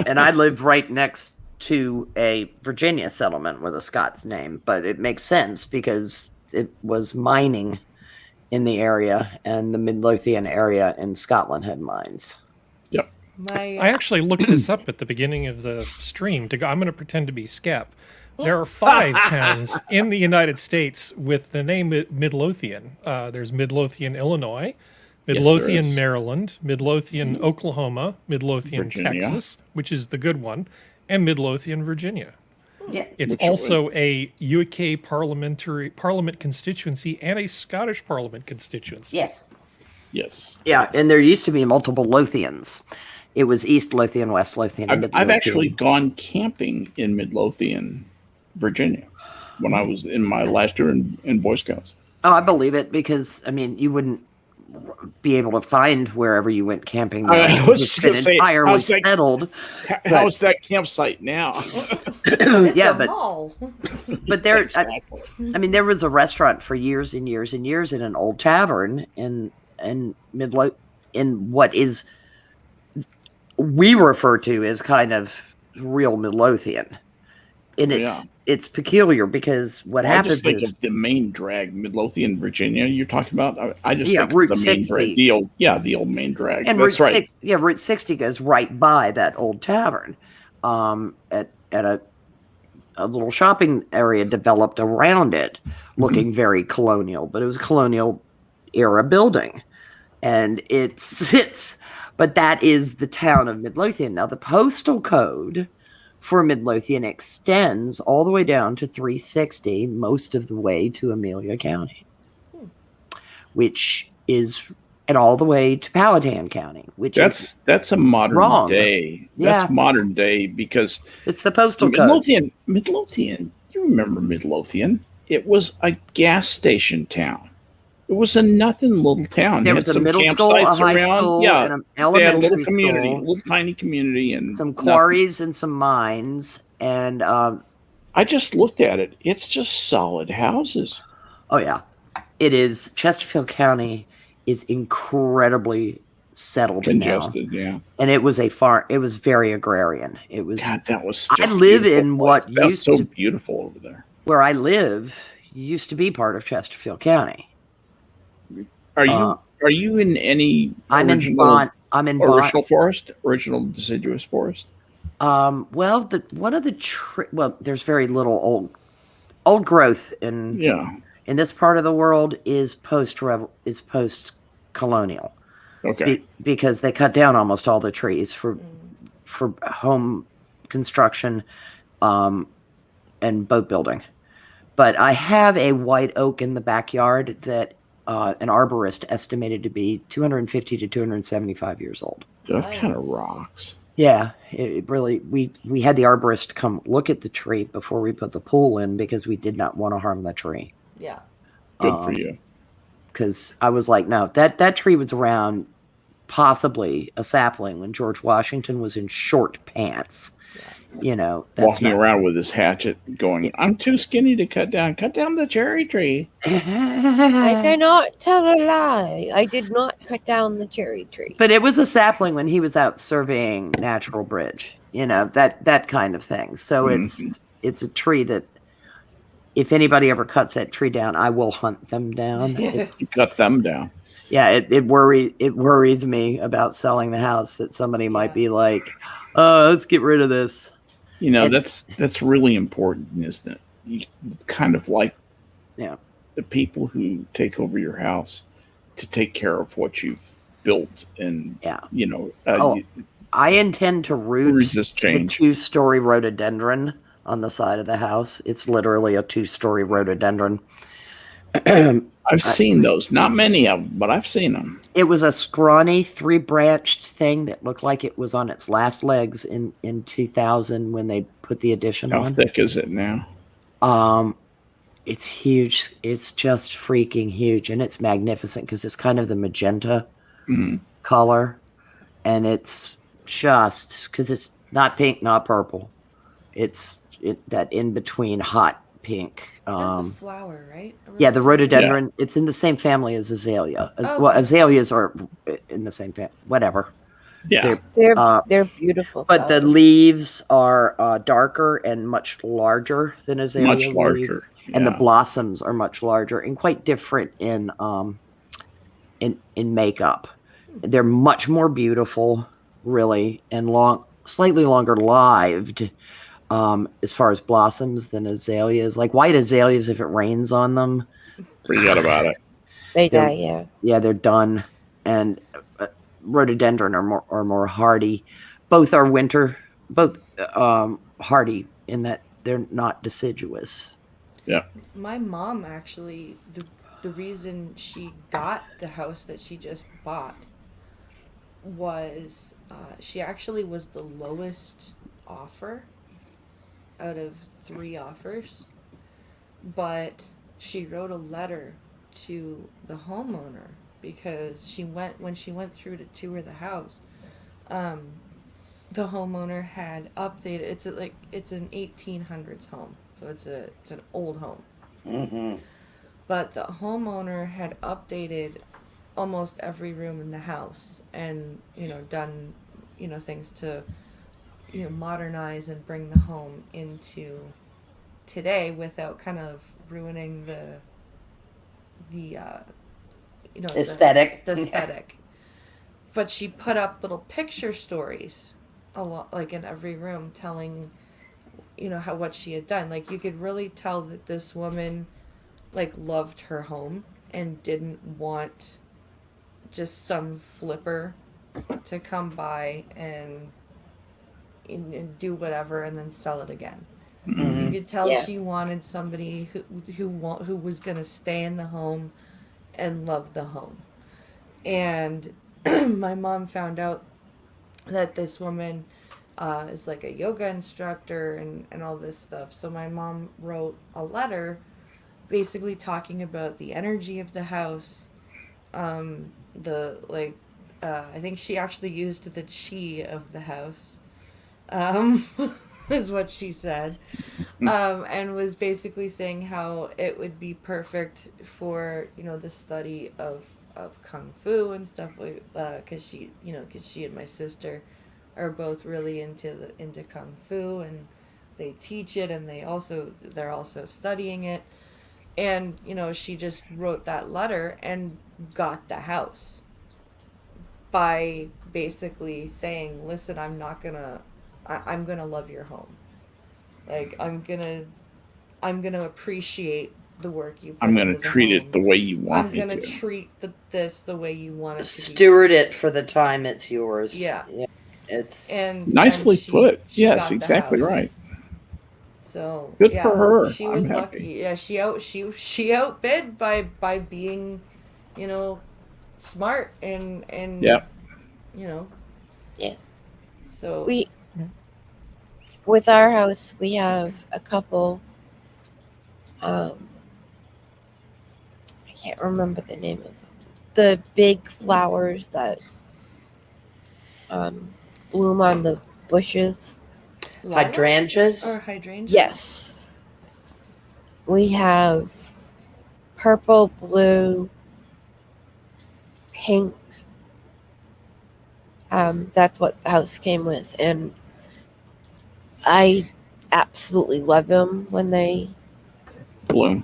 and I live right next to a Virginia settlement with a Scots name, but it makes sense because it was mining in the area, and the Midlothian area in Scotland had mines. Yep. My I actually looked this up at the beginning of the stream. I'm going to pretend to be Skep. There are 5 towns in the United States with the name Midlothian. There's Midlothian, Illinois, Midlothian, is. Maryland, Midlothian, Oklahoma, Midlothian, Virginia. Texas, which is the good one, and Midlothian, Virginia. Yeah, It's Which also a UK parliament constituency and a Scottish parliament constituency. yes, Yes. yeah, and there used to be multiple Lothians. It was East Lothian, West Lothian, and I've Midlothian. actually gone camping in Midlothian, Virginia, when I was in my last year in Boy Scouts. Oh, I believe it because I mean you wouldn't be able to find wherever you went camping. I was It's just been gonna say, entirely how's that- settled. How's that campsite now? it's Yeah, a but mall. there. Exactly. I mean, there was a restaurant for years and years and years in an old tavern in what is we refer to as kind of real Midlothian, and it's peculiar because what I happens just think is of the main drag, Midlothian, Virginia. You're talking about. I just Yeah, think Route of the main 60. drag, the old main drag. and That's right. Route 60 goes right by that old tavern, at a little shopping area developed around it, looking very colonial, but it was a colonial era building, and but that is the town of Midlothian. Now the postal code for Midlothian extends all the way down to 360, most of the way to Amelia County, which is, and all the way to Powhatan County, which is That's a modern wrong. day. Yeah. That's modern day because it's the postal code. Midlothian. You remember Midlothian? It was a gas station town. It was a nothing little town. There It was had a some middle school, a campsites high around. school, Yeah, and an they had a elementary little community, a school, little tiny community, and some nothing. quarries and some mines, and I just looked at it. It's just solid houses. oh yeah, it is. Chesterfield County is incredibly settled now, Congested, yeah. and it was a farm. It was very agrarian. It was God, that was. I such a live beautiful in place. what That's used so to- beautiful over there. where I live. Used to be part of Chesterfield County. Are you in any I'm in original, Bont. I'm in Bont. original forest, original deciduous forest? Well, there's very little old growth in Yeah. this part of the world is post colonial. Okay. Because they cut down almost all the trees for home construction, and boat building. But I have a white oak in the backyard that an arborist estimated to be 250 to 275 years old. That kind of Nice. rocks. Yeah, it really. We had the arborist come look at the tree before we put the pool in because we did not want to harm the tree. Yeah. Good for you. Because I was like, no, that tree was around possibly a sapling when George Washington was in short pants. You know, that's Walking around with his hatchet going, I'm too skinny to cut down. Cut down the cherry tree. I cannot tell a lie. I did not cut down the cherry tree. But it was a sapling when he was out surveying Natural Bridge, you know, that kind of thing. So it's a tree that if anybody ever cuts that tree down, I will hunt them down. You cut them down. Yeah, it worries me about selling the house that somebody might be like, oh, let's get rid of this. You know, that's really important, isn't it? You kind of like the people who take over your house to take care of what you've built, and you know, I intend to root resist change. The 2-story rhododendron on the side of the house. It's literally a 2-story rhododendron. I've seen those, not many of them, but I've seen them. It was a scrawny 3-branched thing that looked like it was on its last legs in 2000 when they put the addition on. How thick is it now? It's huge. It's just freaking huge, and it's magnificent because it's kind of the magenta color, and it's just because it's not pink, not purple. It's that in between hot pink. That's a flower, right? Yeah, the rhododendron. Yeah. It's in the same family as azalea. Well, azaleas are in the same family. Whatever. Yeah, they're beautiful. But the leaves are darker and much larger than azalea. Much larger, leaves, and the blossoms are much larger and quite different in makeup. They're much more beautiful, really, and slightly longer lived. As far as blossoms than azaleas, like white azaleas, if it rains on them, forget about it. They die. Yeah, they're done. And rhododendron are more hardy. Both are winter, both hardy in that they're not deciduous. Yeah. My mom actually, the reason she got the house that she just bought was she actually was the lowest offer out of 3 offers, but she wrote a letter to the homeowner because when she went through to tour the house, the homeowner had updated. It's an 1800s home, so it's an old home. But the homeowner had updated almost every room in the house, and done things to modernize and bring the home into today without kind of ruining the aesthetic. The aesthetic. But she put up little picture stories a lot, like in every room, telling what she had done. Like, you could really tell that this woman loved her home and didn't want just some flipper to come by and do whatever and then sell it again. You could tell she wanted somebody who was going to stay in the home and love the home. And my mom found out that this woman is like a yoga instructor and all this stuff. So my mom wrote a letter basically talking about the energy of the house, I think she actually used the chi of the house, is what she said, and was basically saying how it would be perfect for the study of kung fu and stuff, because she and my sister are both really into kung fu, and they teach it, and they're also studying it, and she just wrote that letter and got the house by basically saying, listen, I'm gonna love your home. Like, I'm gonna appreciate the work you put I'm gonna into the treat home. it the way you want me to. I'm gonna treat this the way you want it to Steward it for the time it's yours. Yeah. It's nicely put. She Yes, got exactly the house. right. So Good for her. She was I'm lucky. happy. Yeah, she outbid by being, smart and Yeah. Yeah. So with our house, we have a couple. I can't remember the name of them. The big flowers that bloom on the bushes. Lilacs Hydrangeas? or hydrangeas? Yes. We have purple, blue, pink. That's what the house came with. And I absolutely love them when they Bloom.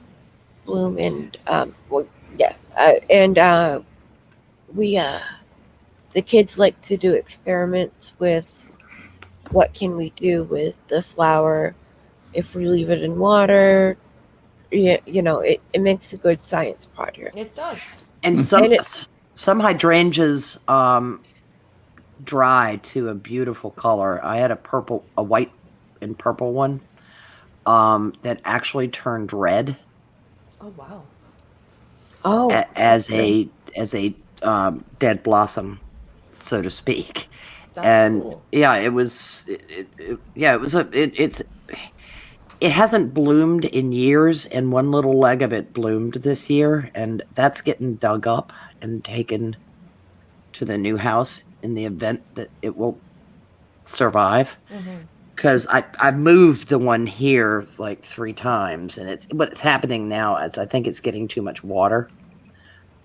bloom. And, yeah. We, the kids like to do experiments with what can we do with the flower if we leave it in water. It makes a good science project. It does. And some hydrangeas dry to a beautiful color. I had a white and purple one that actually turned red Oh wow. Oh, as a dead blossom, so to speak. That's And cool. yeah, it hasn't bloomed in years, and one little leg of it bloomed this year, and that's getting dug up and taken to the new house in the event that it will survive. Because I moved the one here like 3 times, and what's happening now is I think it's getting too much water,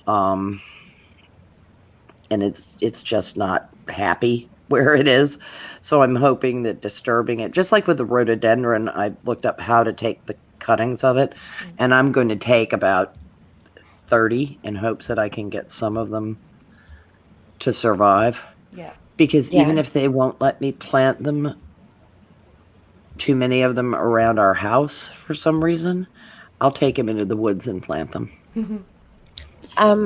and it's just not happy where it is. So I'm hoping that disturbing it, just like with the rhododendron, I looked up how to take the cuttings of it, and I'm going to take about 30 in hopes that I can get some of them to survive. Yeah. Because Yeah. even if they won't let me plant them, too many of them around our house for some reason, I'll take them into the woods and plant them. You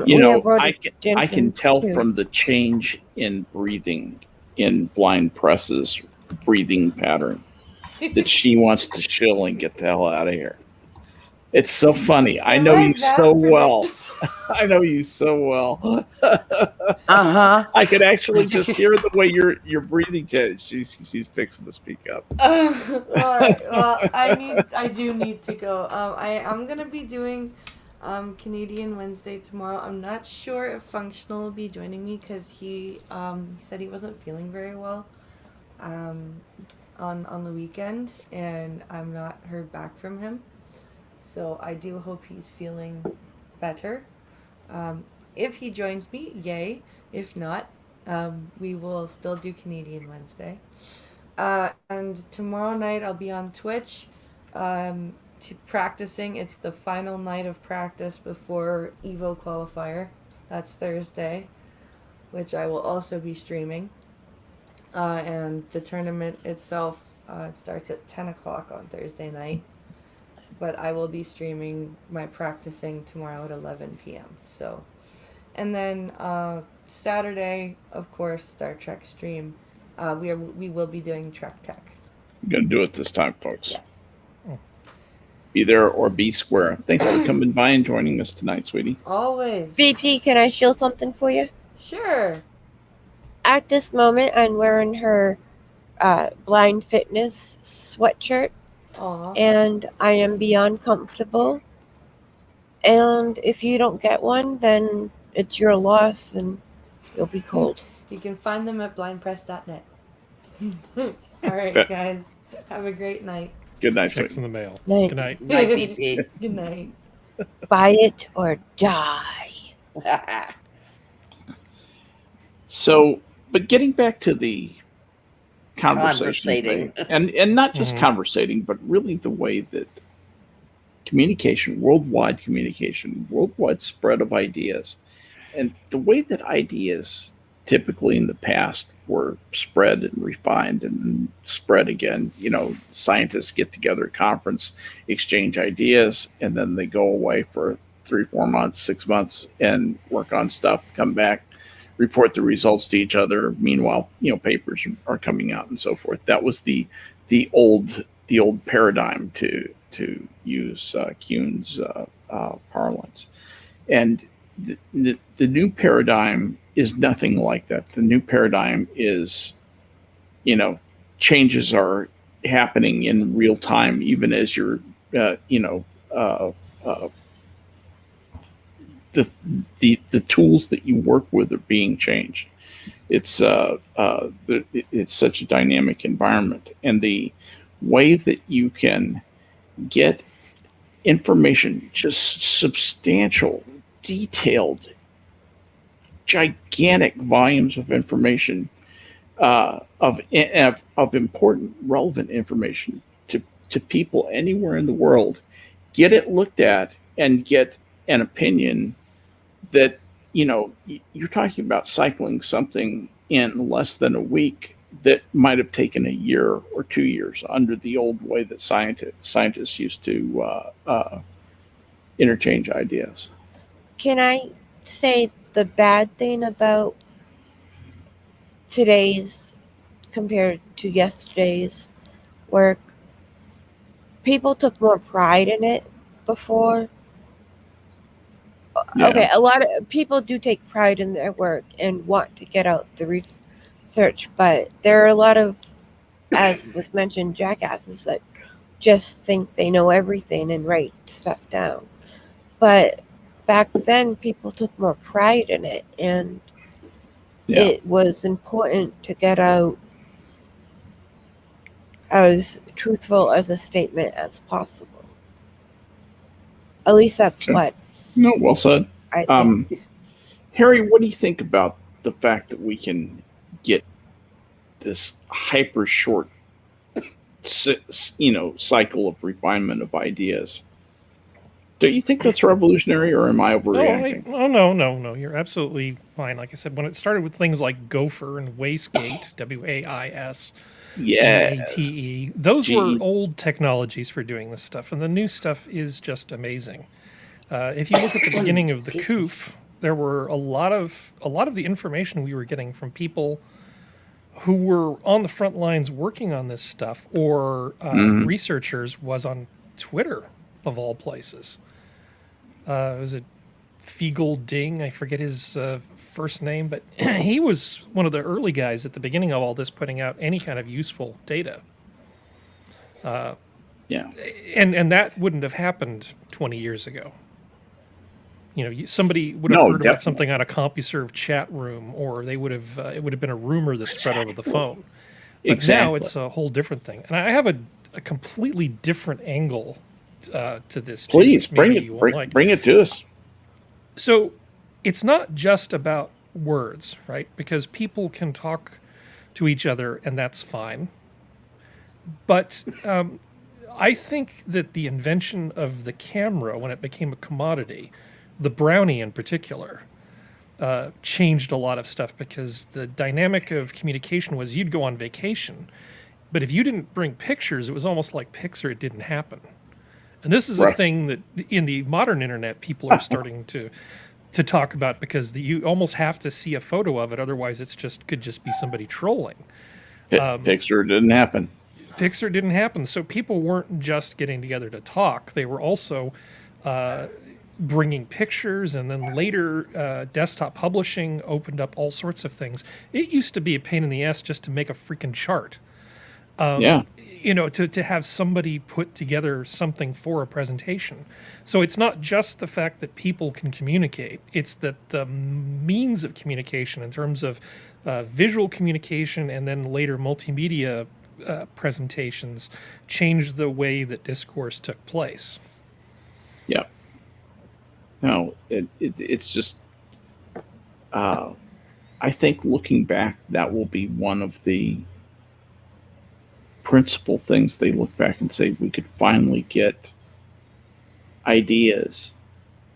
we know, have I can rhododendrons, tell too. from the change in breathing in Blind Press's breathing pattern that she wants to chill and get the hell out of here. It's so funny. I know you so well. I know you so well. I could actually just hear the way you're breathing. She's fixing to speak up. Well, I do need to go. I'm gonna be doing Canadian Wednesday tomorrow. I'm not sure if Functional will be joining me because he said he wasn't feeling very well on the weekend, and I'm not heard back from him. So I do hope he's feeling better. If he joins me, yay. If not, we will still do Canadian Wednesday. And tomorrow night I'll be on Twitch practicing. It's the final night of practice before Evo qualifier. That's Thursday, which I will also be streaming. And the tournament itself starts at 10 o'clock on Thursday night. But I will be streaming my practicing tomorrow at 11 p.m. So, and then Saturday, of course, Star Trek stream. We will be doing Trek Tech. I'm gonna do it this time, folks. Yeah. Be there or be square. Thanks for coming by and joining us tonight, sweetie. Always. VP, can I shield something for you? Sure. At this moment, I'm wearing her Blind Fitness sweatshirt, Aw. and I am beyond comfortable. And if you don't get one, then it's your loss, and you'll be cold. You can find them at blindpress.net. All right, Fair. guys. Have a great night. Good night, Checks sweetie. in the mail. Night. Good night. Night, BP. Good night. Buy it or die. So, but getting back to the conversation thing, and not just conversating, but really the way that communication, worldwide spread of ideas, and the way that ideas typically in the past were spread and refined and spread again. You know, scientists get together at conference, exchange ideas, and then they go away for 3-4 months, 6 months, and work on stuff, come back, report the results to each other. Meanwhile, you know, papers are coming out and so forth. That was the old paradigm, to use Kuhn's parlance. And the new paradigm is nothing like that. The new paradigm is, you know, changes are happening in real time, even as you're, the tools that you work with are being changed. It's such a dynamic environment, and the way that you can get information, just substantial, detailed, gigantic volumes of information, of important, relevant information to people anywhere in the world, get it looked at, and get an opinion that, you're talking about cycling something in less than a week that might have taken a year or 2 years under the old way that scientists used to interchange ideas. Can I say the bad thing about today's compared to yesterday's work? People took more pride in it before. Yeah. Okay, a lot of people do take pride in their work and want to get out the research, but there are a lot of, as was mentioned, jackasses that just think they know everything and write stuff down. But back then, people took more pride in it, and it was important to get out as truthful as a statement as possible. At least that's what No, well said. I think. Harry, what do you think about the fact that we can get this hyper short, cycle of refinement of ideas? Do you think that's revolutionary, or am I overreacting? No. You're absolutely fine. Like I said, when it started with things like Gopher and Waistgate, WAIS, Yes. GATE, those were old technologies for doing this stuff, and the new stuff is just amazing. If you look at the beginning of the COOF, there were a lot of the information we were getting from people who were on the front lines working on this stuff, or researchers, was on Twitter, of all places. Was it Fiegel Ding? I forget his first name, but he was one of the early guys at the beginning of all this, putting out any kind of useful data. Yeah. And that wouldn't have happened 20 years ago. Somebody would have heard about something on a CompuServe chat room, or they would have it would have been a rumor that spread over the phone. But now it's a whole different thing. And I have a completely different angle to this. Please bring it to us. So it's not just about words, right? Because people can talk to each other, and that's fine. But I think that the invention of the camera, when it became a commodity, the Brownie in particular, changed a lot of stuff, because the dynamic of communication was you'd go on vacation, but if you didn't bring pictures, it was almost like Pixar, it didn't happen. And this is a thing that in the modern internet people are starting to talk about, because you almost have to see a photo of it, otherwise could just be somebody trolling. Pixar didn't happen. Pixar didn't happen. So people weren't just getting together to talk; they were also bringing pictures, and then later desktop publishing opened up all sorts of things. It used to be a pain in the ass just to make a freaking chart. To have somebody put together something for a presentation. So it's not just the fact that people can communicate, it's that the means of communication in terms of visual communication and then later multimedia presentations changed the way that discourse took place. Yeah. No, it's just, I think looking back, that will be one of the principal things they look back and say, we could finally get ideas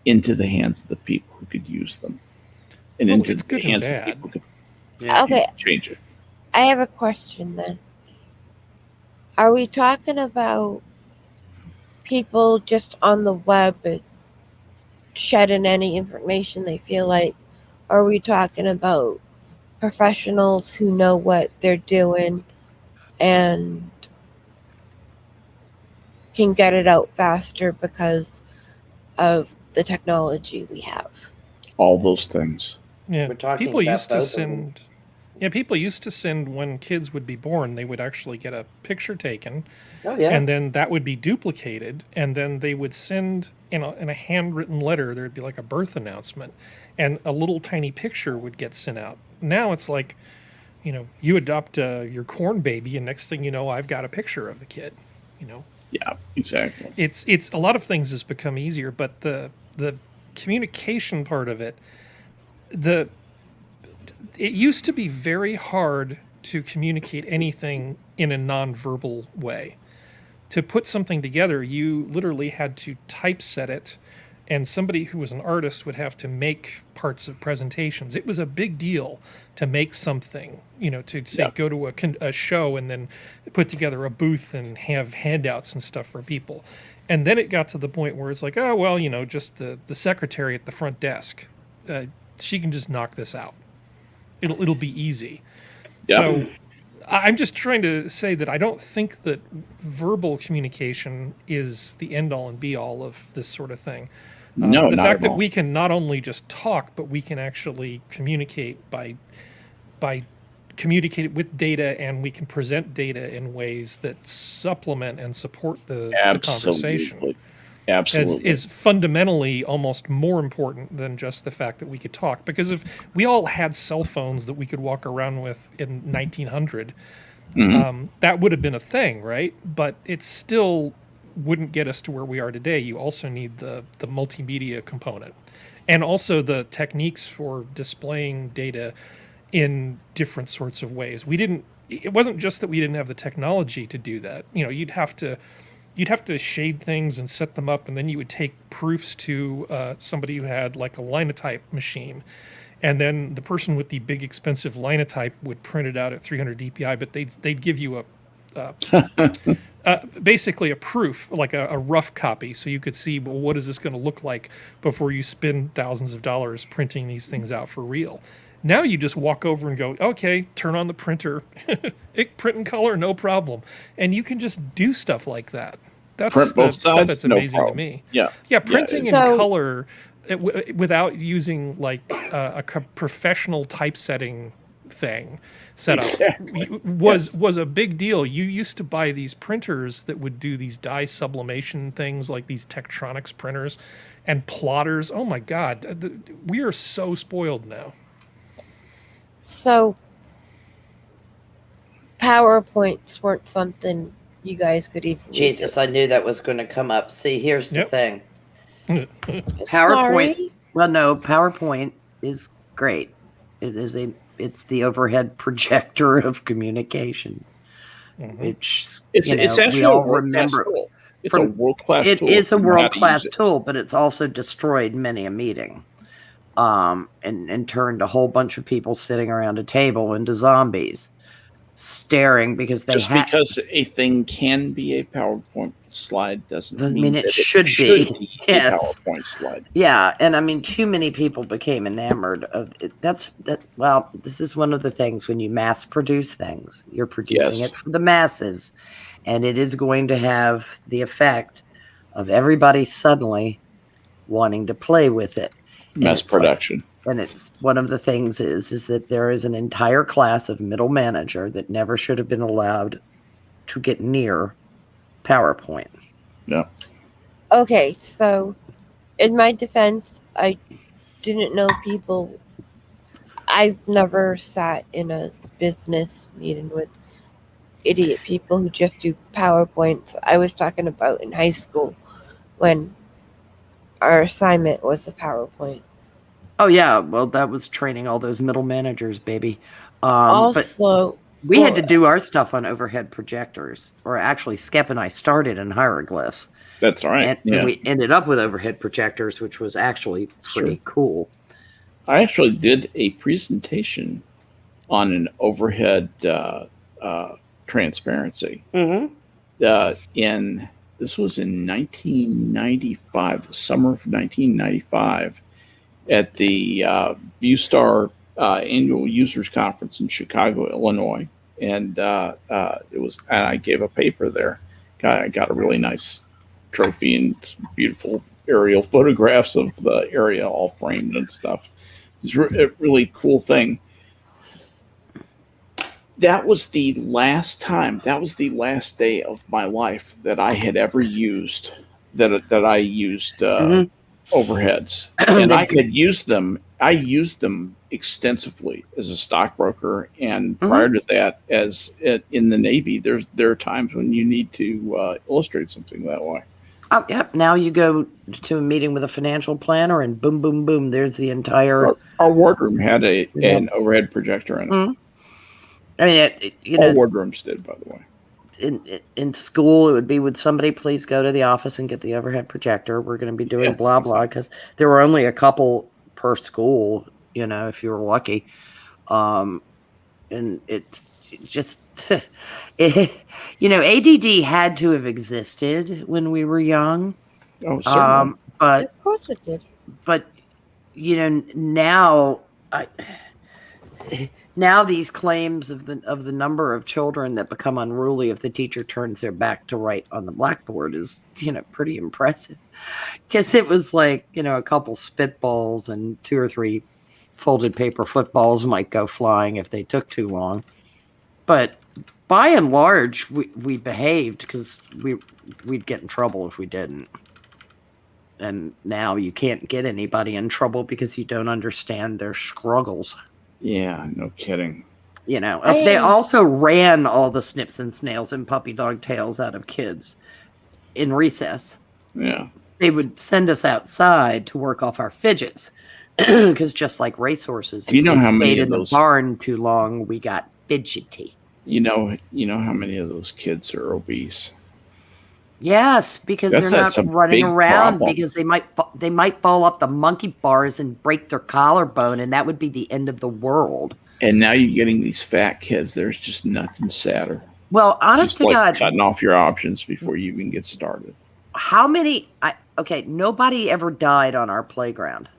into the hands of the people who could use them, and into the hands of the people who could change it. I have a question then. Are we talking about people just on the web shedding any information they feel like? Or are we talking about professionals who know what they're doing and can get it out faster because of the technology we have? All those things. Yeah, We're talking people about used to both of send. Yeah, people used to send when kids would be born. They would actually get a picture taken, and then that would be duplicated, and then they would send in a handwritten letter. There would be like a birth announcement, and a little tiny picture would get sent out. Now it's like, you adopt your corn baby, and next thing you know, I've got a picture of the kid. Yeah, exactly. It's a lot of things has become easier, but the communication part of it, it used to be very hard to communicate anything in a nonverbal way. To put something together, you literally had to typeset it, and somebody who was an artist would have to make parts of presentations. It was a big deal to make something, to say, go to a show and then put together a booth and have handouts and stuff for people. And then it got to the point where it's like, oh, well, just the secretary at the front desk, she can just knock this out. It'll be easy. Yep. So I'm just trying to say that I don't think that verbal communication is the end all and be all of this sort of thing. No, the not fact at that all. we can not only just talk, but we can actually communicate by communicate with data, and we can present data in ways that supplement and support the conversation. Absolutely. Is fundamentally almost more important than just the fact that we could talk. Because if we all had cell phones that we could walk around with in 1900, that would have been a thing, right? But it still wouldn't get us to where we are today. You also need the multimedia component, and also the techniques for displaying data in different sorts of ways. It wasn't just that we didn't have the technology to do that. You'd have to shade things and set them up, and then you would take proofs to somebody who had like a linotype machine, and then the person with the big expensive linotype would print it out at 300 DPI, but they'd give you basically a proof, like a rough copy, so you could see, well, what is this going to look like before you spend thousands of dollars printing these things out for real. Now you just walk over and go, okay, turn on the printer, print in color, no problem. And you can just do stuff like that. That's Print the both stuff sides, that's no amazing to problem. me. Yeah. Printing in So- color without using like a professional typesetting thing set up Exactly. was a big deal. You used to buy these printers that would do these dye sublimation things, like these Tektronix printers and plotters. Oh my God, we are so spoiled now. So, PowerPoints weren't something you guys could easily Jesus, do. I knew that was going to come up. See, here's the Yep. thing. PowerPoint. Sorry? Well, no, PowerPoint is great. It's the overhead projector of communication. Which It's actually we all a world-class remember. tool. It's a from- world-class It tool. is a if you know how to world-class use it. tool, but it's also destroyed many a meeting, and turned a whole bunch of people sitting around a table into zombies, staring because they Just have. because a thing can be a PowerPoint slide doesn't mean it that should be. Yes. a PowerPoint slide. Yeah, and I mean, too many people became enamored of it. Well, this is one of the things when you mass produce things, you're producing Yes. it for the masses, and it is going to have the effect of everybody suddenly wanting to play with it. And Mass it's like- production. and it's one of the things is that there is an entire class of middle manager that never should have been allowed to get near PowerPoint. Yeah. Okay, so in my defense, I didn't know people. I've never sat in a business meeting with idiot people who just do PowerPoints. I was talking about in high school when our assignment was the PowerPoint. Oh yeah, well that was training all those middle managers, baby. But Also, we had to do our stuff on overhead projectors, or actually Skep and I started in hieroglyphs, That's all right. and we ended up with overhead projectors, which was actually pretty cool. I actually did a presentation on an overhead transparency. Mm-hmm. This was in 1995, the summer of 1995, at the ViewStar annual users conference in Chicago, Illinois, and I gave a paper there. I got a really nice trophy and some beautiful aerial photographs of the area, all framed and stuff. It's a really cool thing. That was the last time. That was the last day of my life that I had ever used overheads, and I had used them. I used them extensively as a stockbroker, and prior to that, in the Navy. There are times when you need to illustrate something that way. Oh, yep. Now you go to a meeting with a financial planner, and boom, boom, boom. There's the entire. Our wardroom had an overhead projector in it. Mhm. I mean, All wardrooms did, by the way. In school, it would be, would somebody please go to the office and get the overhead projector? We're going to be doing blah, blah, because there were only a couple per school, if you were lucky. And it's just, ADD had to have existed when we were young. Oh, certainly. But Of course it did. But now these claims of the number of children that become unruly if the teacher turns their back to write on the blackboard is pretty impressive, because it was like a couple spitballs and 2 or 3 folded paper footballs might go flying if they took too long. But by and large, we behaved, because we'd get in trouble if we didn't. And now you can't get anybody in trouble because you don't understand their struggles. Yeah, no kidding. If they also ran all the snips and snails and puppy dog tails out of kids in recess, they would send us outside to work off our fidgets. Because just like racehorses, do you know how many stayed of in those the barn too long, we got fidgety. You know how many of those kids are obese? Yes, because That's they're not running around because they might fall up the monkey bars and break their collarbone, and that would be the end of the world. And now you're getting these fat kids. There's just nothing sadder. Well, honest to God, cutting off your options before you even get started. How many? Nobody ever died on our playground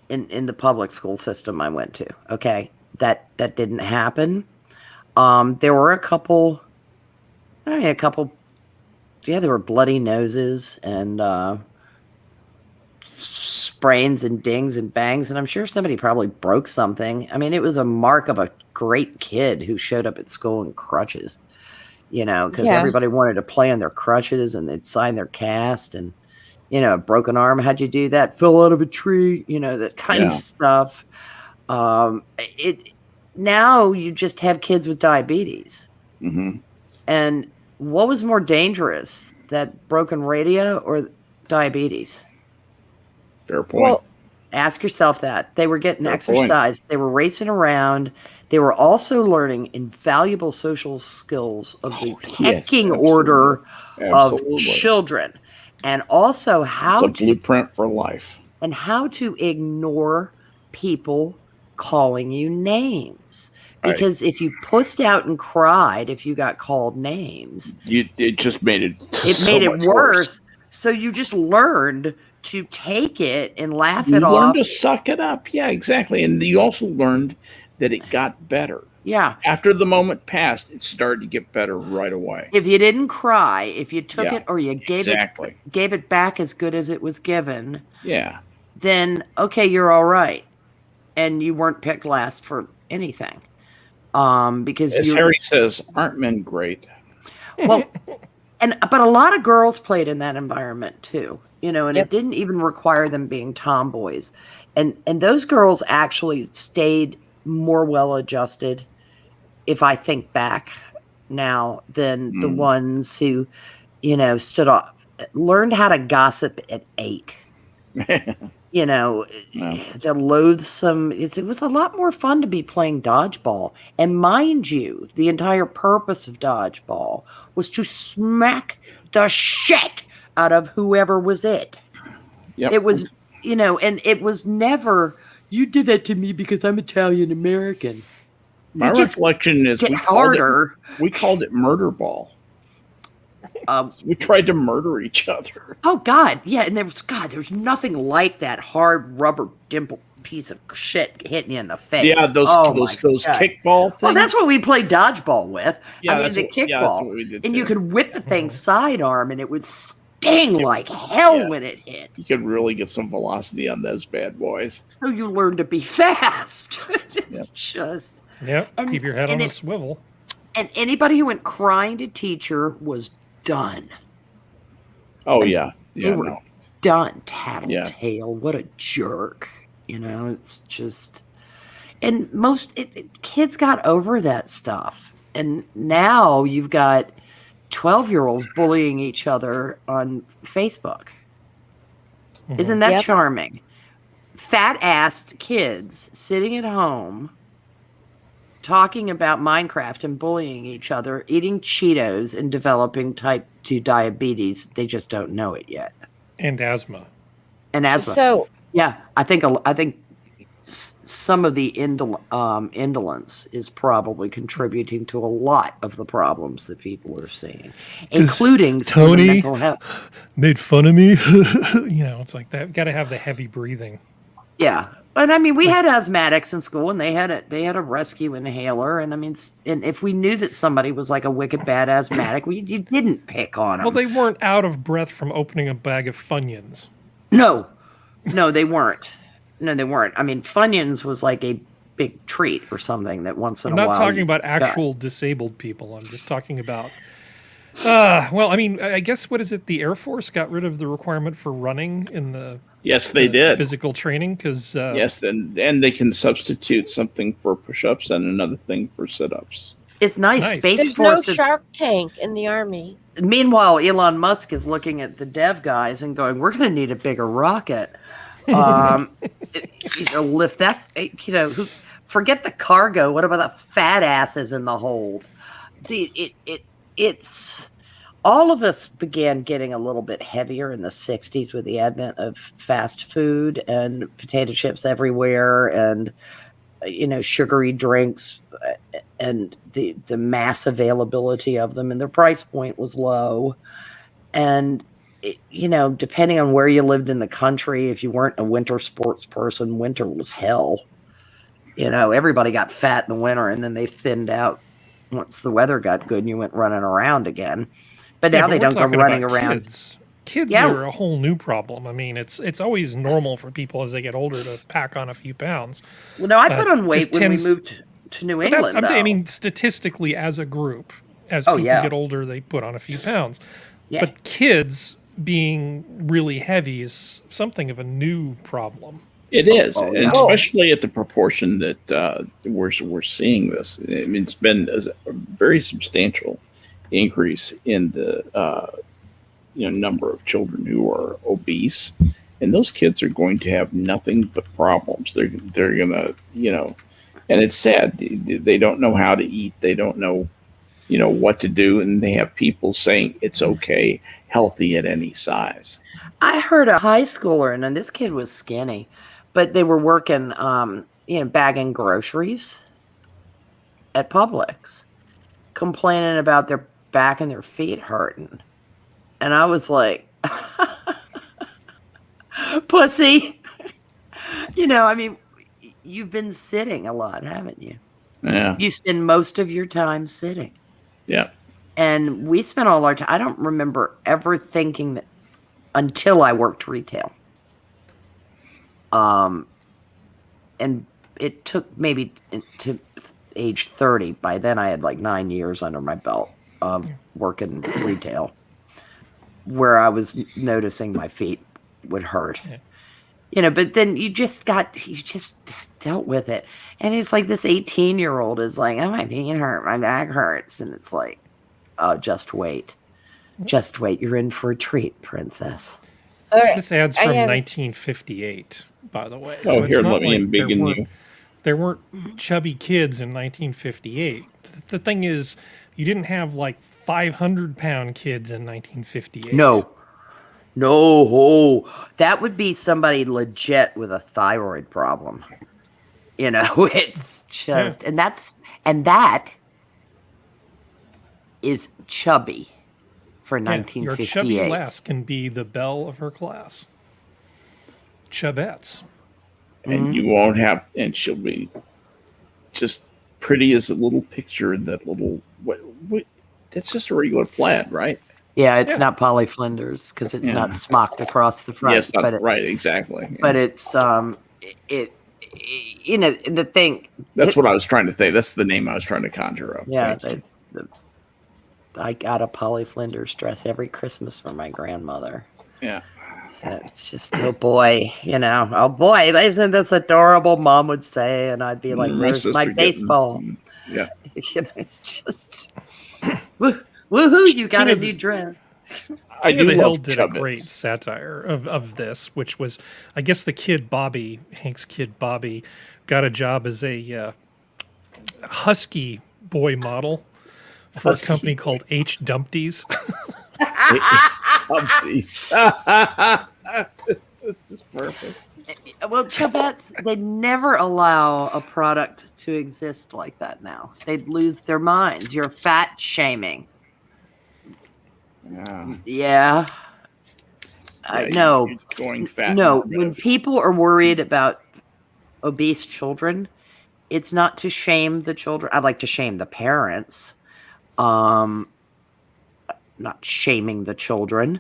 in the public school system I went to. Okay, that didn't happen. There were a couple. Yeah, there were bloody noses and sprains and dings and bangs, and I'm sure somebody probably broke something. I mean, it was a mark of a great kid who showed up at school in crutches, because everybody wanted to play on their crutches, and they'd sign their cast, and a broken arm. How'd you do that? Fell out of a tree, that kind of stuff. Now you just have kids with diabetes, and what was more dangerous, that broken radio or diabetes? Fair point. Well, ask yourself that. They were getting exercise. They were racing around. They were also learning invaluable social skills of the pecking order of children, and also how it's a blueprint for life, and how to ignore people calling you names. Because if you pussed out and cried if you got called names, it just made it. Made it worse. So you just learned to take it and laugh it off. You learned to suck it up. Yeah, exactly. And you also learned that it got better. Yeah. After the moment passed, it started to get better right away. If you didn't cry, if you took it or you gave it back as good as it was given, then okay, you're all right, and you weren't picked last for anything. Because as Harry says, aren't men great? Well, but a lot of girls played in that environment too, and it didn't even require them being tomboys, and those girls actually stayed more well-adjusted, if I think back now, than the ones who, stood up, learned how to gossip at 8. The loathsome. It was a lot more fun to be playing dodgeball. And mind you, the entire purpose of dodgeball was to smack the shit out of whoever was it. Yep. It was, and it was never, you did that to me because I'm Italian American. My recollection is we called it murder ball. We tried to murder each other. Oh God, yeah, and there's nothing like that hard rubber dimple piece of shit hitting you in the face. Yeah, those kickball things. Well, that's what we played dodgeball with. Yeah, I mean, the kickball, that's what we did and too. you could whip the thing sidearm, and it would sting like hell when it hit. You could really get some velocity on those bad boys. So you learn to be fast. It's just keep your head on a swivel. And anybody who went crying to teacher was done. Oh, yeah. They were done. Tattletale. What a jerk. It's just, and kids got over that stuff. And now you've got 12-year-olds bullying each other on Facebook. Isn't that Yep. charming? Fat-assed kids sitting at home talking about Minecraft and bullying each other, eating Cheetos and developing type 2 diabetes. They just don't know it yet. And asthma. And asthma. So Yeah, I think some of the indolence is probably contributing to a lot of the problems that people are seeing, including some of the Tony mental health. made fun of me. It's like that. Got to have the heavy breathing. Yeah, and I mean, we had asthmatics in school, and they had a rescue inhaler, and I mean, and if we knew that somebody was like a wicked bad asthmatic, you didn't pick on them. Well, they weren't out of breath from opening a bag of Funyuns. No, they weren't. No, they weren't. I mean, Funyuns was like a big treat or something that once in I'm a while. not talking you about got. actual disabled people. I'm just talking about. Well, I mean, I guess what is it? The Air Force got rid of the requirement for running in the Yes, they did. physical training because Yes, and they can substitute something for push-ups and another thing for sit-ups. It's nice. Nice. Space there's Force. no Shark Tank in the Army. Meanwhile, Elon Musk is looking at the dev guys and going, "We're going to need a bigger rocket. Lift that. Forget the cargo. What about the fat asses in the hold?" It's all of us began getting a little bit heavier in the 60s with the advent of fast food and potato chips everywhere, and sugary drinks, and the mass availability of them, and their price point was low. And depending on where you lived in the country, if you weren't a winter sports person, winter was hell. Everybody got fat in the winter, and then they thinned out once the weather got good and you went running around again. But now they we're don't go talking running about around. Kids Yeah. are a whole new problem. I mean, it's always normal for people as they get older to pack on a few pounds. Well, no, I put on weight just when tends- we moved to New But England. I though. mean, statistically, as a group, as Oh, people yeah. get older, they put on a few pounds. Yeah. But kids being really heavy is something of a new problem. It is, Oh, and yeah. especially at the proportion that we're seeing this. I mean, it's been a very substantial increase in the number of children who are obese, and those kids are going to have nothing but problems. They're gonna and it's sad. They don't know how to eat. They don't know what to do, and they have people saying it's okay, healthy at any size. I heard a high schooler, and this kid was skinny, but they were working, bagging groceries at Publix, complaining about their back and their feet hurting. And I was like, pussy. I mean, you've been sitting a lot, haven't you? Yeah, You spend most of your time sitting. yeah. And we spent all our time. I don't remember ever thinking that until I worked retail. And it took maybe to age 30. By then I had like 9 years under my belt of working retail, where I was noticing my feet would hurt. Yeah. But then you just dealt with it. And it's like this 18-year-old is like, "Oh, my feet hurt, my back hurts." And it's like, "Oh, just wait. Just wait. You're in for a treat, princess." Okay. This ad's I from have- 1958, by the way. Oh, it's here, not let me like embiggen you. there weren't chubby kids in 1958. The thing is, you didn't have like 500-pound kids in 1958. No, that would be somebody legit with a thyroid problem. It's just, and that is chubby for Yeah, your 1958. chubby lass can be the belle of her class. Chubettes. And you won't have, and she'll be just pretty as a little picture in that little. What, that's just a regular plaid, right? Yeah, it's not Polly Flinders because it's Yeah. not smocked across the front. Yes, but right, exactly. But it's the thing. That's what I was trying to say. That's the name I was trying to conjure up. Yeah, Thank you. I got a Polly Flinders dress every Christmas for my grandmother. Yeah. So it's just, oh boy, oh boy, isn't this adorable? Mom would say, and I'd be like, My "Where's my sister baseball?" getting- yeah. It's just woohoo! You got King a of the- new dress. I King of do the Hill love did a Chubbits. great satire of this, which was, I guess, the kid Bobby, Hank's kid Bobby, got a job as a husky boy model for a Husky company called H. Dumpties. Humpties. This is perfect. Well, Chubbets, they never allow a product to exist like that now. They'd lose their minds. You're fat shaming. Yeah. Yeah. No. You're going fat. No. normative. When people are worried about obese children, it's not to shame the children. I'd like to shame the parents. Not shaming the children.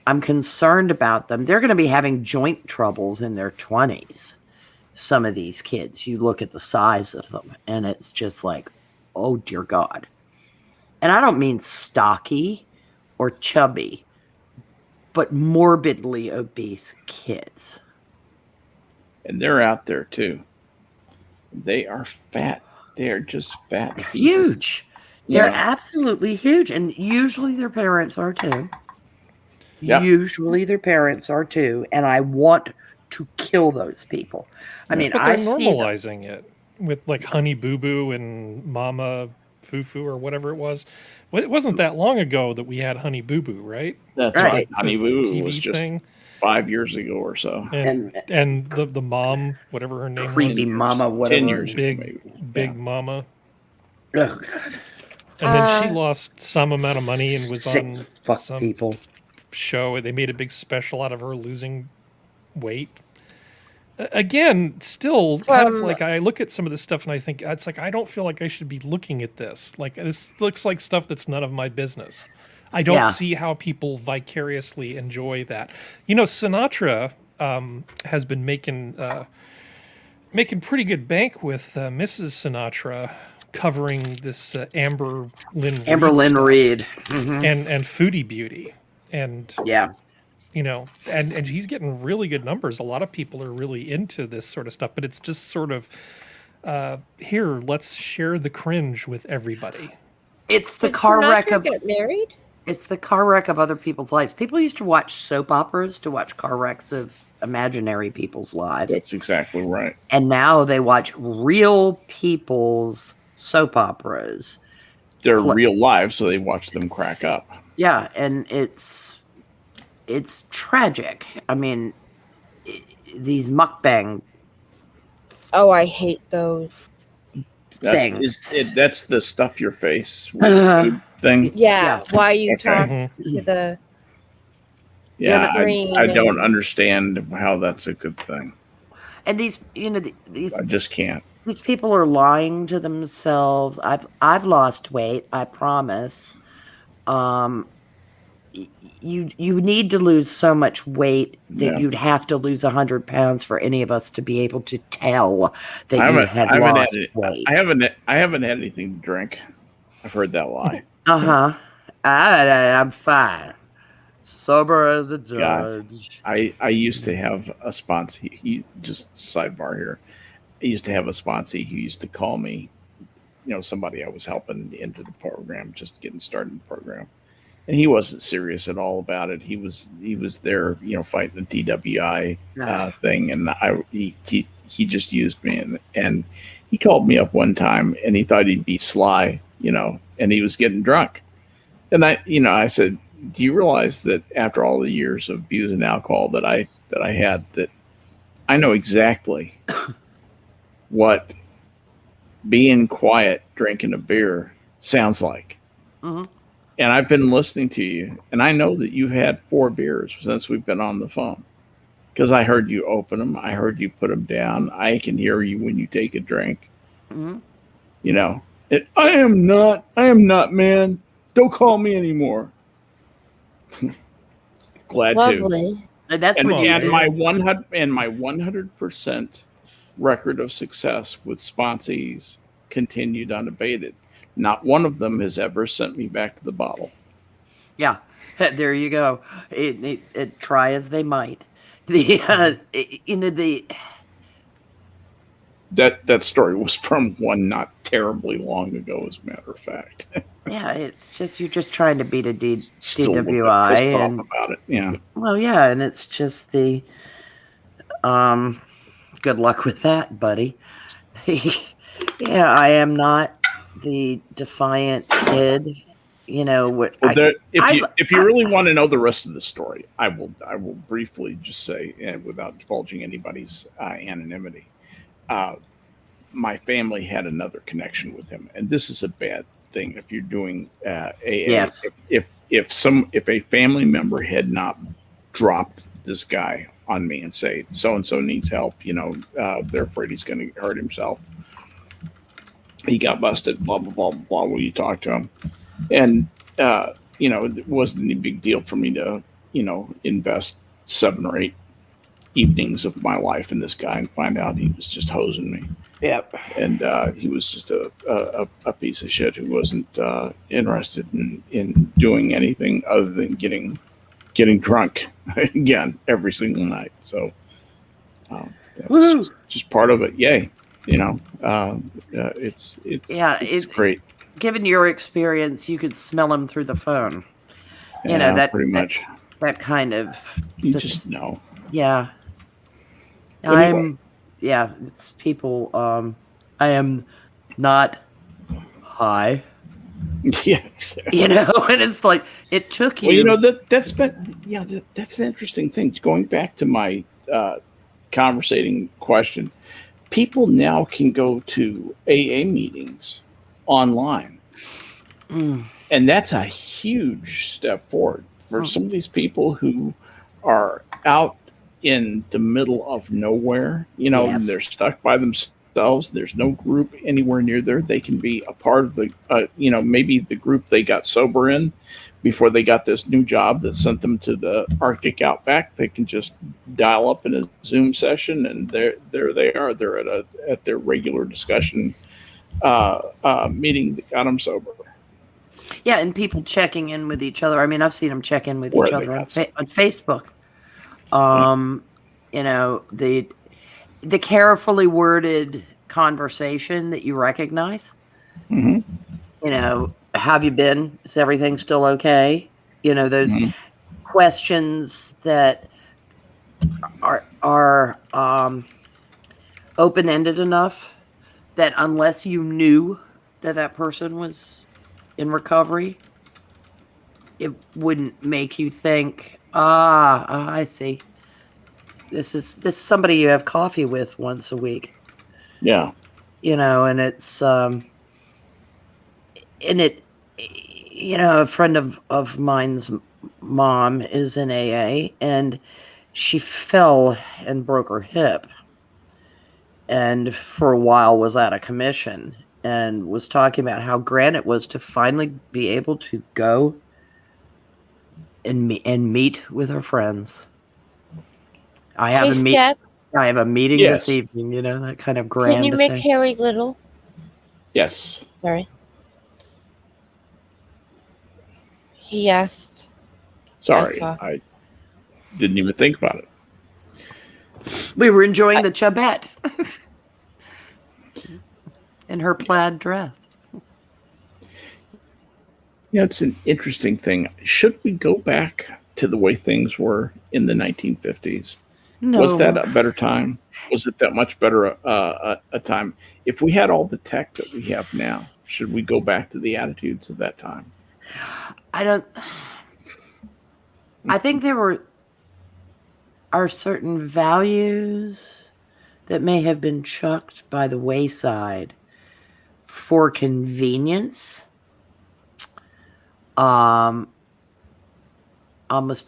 I'm concerned about them. They're going to be having joint troubles in their 20s. Some of these kids, you look at the size of them, and it's just like, oh, dear God. And I don't mean stocky or chubby, but morbidly obese kids. And they're out there too. They are fat. They are just fat. pieces. Huge. They're Yeah. absolutely huge. And usually their parents are too. Yep. Usually their parents are too. And I want to kill those people. I mean, But they're I see them. normalizing it with like Honey Boo Boo and Mama Foo Foo or whatever it was. Well, it wasn't that long ago that we had Honey Boo Boo, right? That's Right. right. Honey Boo Boo TV was just thing. 5 years ago or so. And the mom, whatever her name Creepy was, mama, whatever. 10 years ago, big maybe. mama. Ugh, God. And then she lost some amount of money and was Sick on fuck some people. show. They made a big special out of her losing weight. Again, still kind of like I look at some of this stuff and I think it's like I don't feel like I should be looking at this. Like this looks like stuff that's none of my business. I don't Yeah. see how people vicariously enjoy that. You know, Sinatra has been making pretty good bank with Mrs. Sinatra covering this Amber Lynn Lynn Reed. and Foodie Beauty. And Yeah. you know, and he's getting really good numbers. A lot of people are really into this sort of stuff, but it's just sort of here, let's share the cringe with everybody. It's the Did car wreck Sinatra of get married? it's the car wreck of other people's lives. People used to watch soap operas to watch car wrecks of imaginary people's lives. That's exactly right. And now they watch real people's soap operas. They're real lives, so they watch them crack up. Yeah, and it's tragic. I mean, these mukbang Oh, I hate those. things. That's the stuff your face Uh-huh. thing. Yeah, why you Okay. talk Mhm. to the Yeah, green I don't and- understand how that's a good thing. And these, these I just can't. these people are lying to themselves. I've lost weight, I promise. You need to lose so much weight that Yeah. you'd have to lose 100 pounds for any of us to be able to tell that I you haven't, had I haven't lost had it, weight. I haven't had anything to drink. I've heard that lie. I'm fine. Sober as a God. judge. I used to have a sponsor. He just sidebar here. I used to have a sponsor who used to call me, somebody I was helping into the program, just getting started in the program. And he wasn't serious at all about it. He was there, fighting the DWI thing, and he just used me. And he called me up one time, and he thought he'd be sly, and he was getting drunk. And I said, "Do you realize that after all the years of abusing alcohol that I had, that I know exactly what being quiet drinking a beer sounds like?" Mhm. And I've been listening to you, and I know that you've had 4 beers since we've been on the phone, because I heard you open them. I heard you put them down. I can hear you when you take a drink. Mhm. And I am not, man. Don't call me anymore. Glad to. lovely. And that's And, what you and do. my 100% record of success with sponsees continued unabated. Not one of them has ever sent me back to the bottle. Yeah, there you go. It try as they might. The That story was from one not terribly long ago, as a matter of fact. yeah, it's just you're just trying to beat a Still a little bit DWI, pissed off and about it. Yeah. well, yeah, and it's just the good luck with that, buddy. Yeah, I am not the defiant kid. You know what? Well, if you really want to know the rest of the story, I will briefly just say, without divulging anybody's anonymity, my family had another connection with him, and this is a bad thing if you're doing AA. Yes. If a family member had not dropped this guy on me and say so and so needs help, they're afraid he's going to hurt himself. He got busted. Blah blah blah blah. Will you talk to him? And it wasn't any big deal for me to invest 7 or 8 evenings of my life in this guy and find out he was just hosing me. Yep. And he was just a piece of shit who wasn't interested in doing anything other than getting drunk again every single night. So that was just part of it. Yay. It's great. Given your experience, you could smell him through the phone. That pretty much. That kind of you just know. Yeah. Anyway. It's people. I am not high. Yes. And it's like it took you. Well, that's an interesting thing. Going back to my conversating question, people now can go to AA meetings online, and that's a huge step forward for some of these people who are out in the middle of nowhere, and they're stuck by themselves. There's no group anywhere near there. They can be a part of the, maybe the group they got sober in before they got this new job that sent them to the Arctic outback. They can just dial up in a Zoom session, and there they are. They're at their regular discussion meeting that got them sober. Yeah, and people checking in with each other. I mean, I've seen them check in with each other on Facebook. The carefully worded conversation that you recognize. Mm-hmm. Have you been? Is everything still okay? Those questions that are open-ended enough that unless you knew that person was in recovery, it wouldn't make you think, I see. This is somebody you have coffee with once a week. Yeah. And it's a friend of mine's mom is in AA, and she fell and broke her hip, and for a while was out of commission, and was talking about how grand it was to finally be able to go and meet with her friends. I have a meeting this evening, that kind of grand Can you make thing. Harry little? Yes. Sorry. He asked. Sorry, I didn't even think about it. We were enjoying the Chabette in her plaid dress. It's an interesting thing. Should we go back to the way things were in the 1950s? No. Was that a better time? Was it that much better a time? If we had all the tech that we have now, should we go back to the attitudes of that time? I think there are certain values that may have been chucked by the wayside for convenience. Almost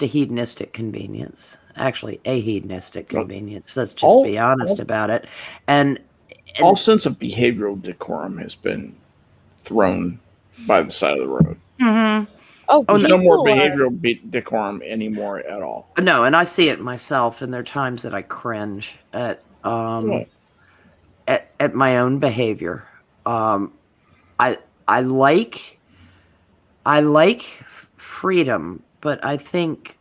a hedonistic convenience. Actually, a hedonistic convenience. Let's just be honest about it. And all sense of behavioral decorum has been thrown by the side of the road. Mm-hmm. There's no more behavioral decorum anymore at all. No, and I see it myself, and there are times that I cringe at my own behavior. I like freedom, but I think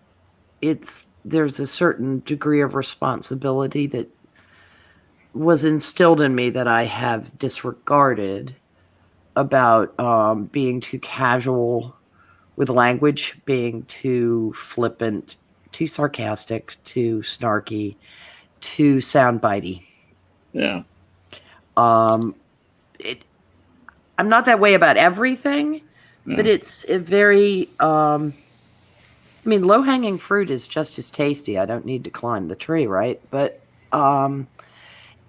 there's a certain degree of responsibility that was instilled in me that I have disregarded about being too casual with language, being too flippant, too sarcastic, too snarky, too soundbitey. Yeah. I'm not that way about everything, but it's a very I mean, low-hanging fruit is just as tasty. I don't need to climb the tree, right? But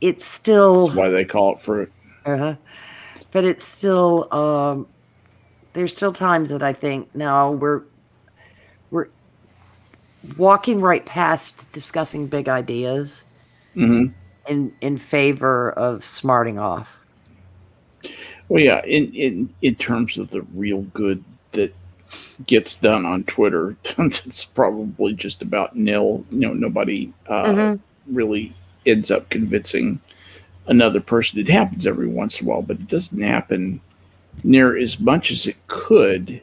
it's still That's why they call it fruit. But it's still there's still times that I think, no, we're walking right past discussing big ideas in favor of smarting off. Well, yeah, in terms of the real good that gets done on Twitter, it's probably just about nil. Nobody really ends up convincing another person. It happens every once in a while, but it doesn't happen near as much as it could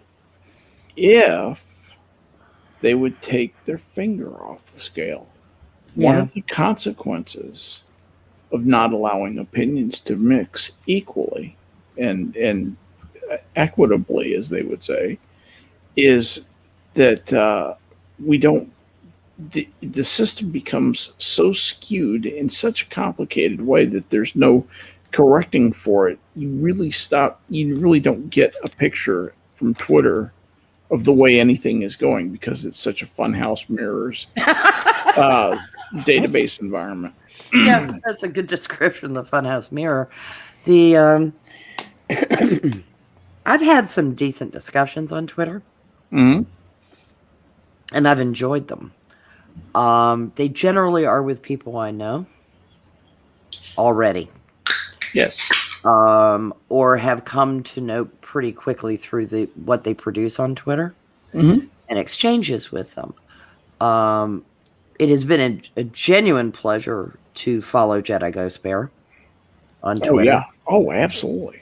if they would take their finger off the scale. One of the consequences of not allowing opinions to mix equally and equitably, as they would say, is that we don't. The system becomes so skewed in such a complicated way that there's no correcting for it. You really don't get a picture from Twitter of the way anything is going because it's such a funhouse mirrors database environment. Yeah, that's a good description, the funhouse mirror. The I've had some decent discussions on Twitter. And I've enjoyed them. They generally are with people I know already. Yes. Or have come to know pretty quickly through what they produce on Twitter and exchanges with them. It has been a genuine pleasure to follow Jedi Ghost Bear on Twitter. Oh, yeah. Oh, absolutely.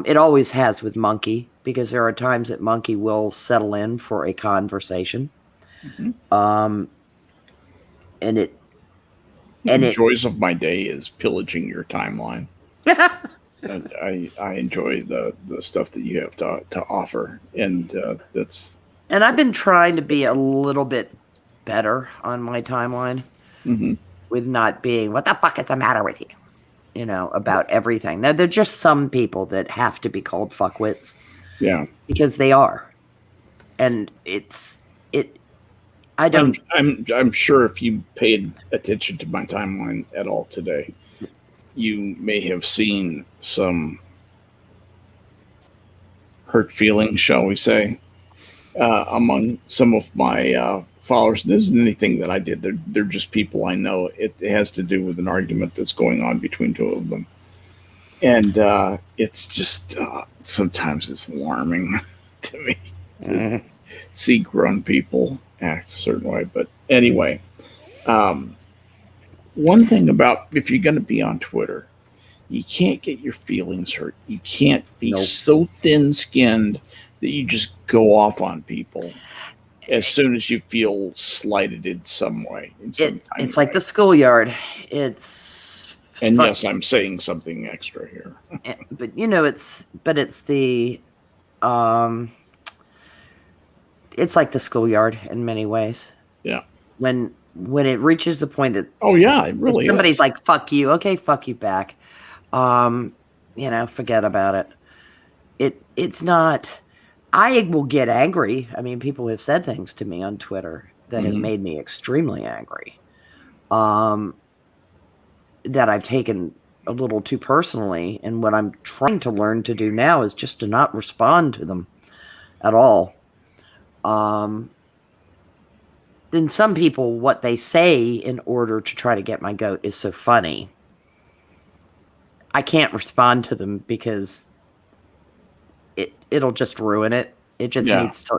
It always has with Monkey, because there are times that Monkey will settle in for a conversation. And the joys of my day is pillaging your timeline. And I enjoy the stuff that you have to offer, and that's. And I've been trying to be a little bit better on my timeline with not being, what the fuck is the matter with you? About everything. Now, there are just some people that have to be called fuckwits. Yeah. Because they are. And I'm sure if you paid attention to my timeline at all today, you may have seen some hurt feelings, shall we say, among some of my followers. This isn't anything that I did. They're just people I know. It has to do with an argument that's going on between two of them. And it's just, sometimes it's alarming to me to see grown people act a certain way. But anyway, one thing about, if you're going to be on Twitter, you can't get your feelings hurt. You can't be so thin-skinned that you just go off on people as soon as you feel slighted in some way. It's like the schoolyard. Yes, I'm saying something extra here. But it's the it's like the schoolyard in many ways. Yeah. When it reaches the point that it really somebody's is. like, fuck you, okay, fuck you back. Forget about it. It's not. I will get angry. I mean, people have said things to me on Twitter that have made me extremely angry. That I've taken a little too personally, and what I'm trying to learn to do now is just to not respond to them at all. Then some people, what they say in order to try to get my goat is so funny. I can't respond to them because it'll just ruin it. It just needs to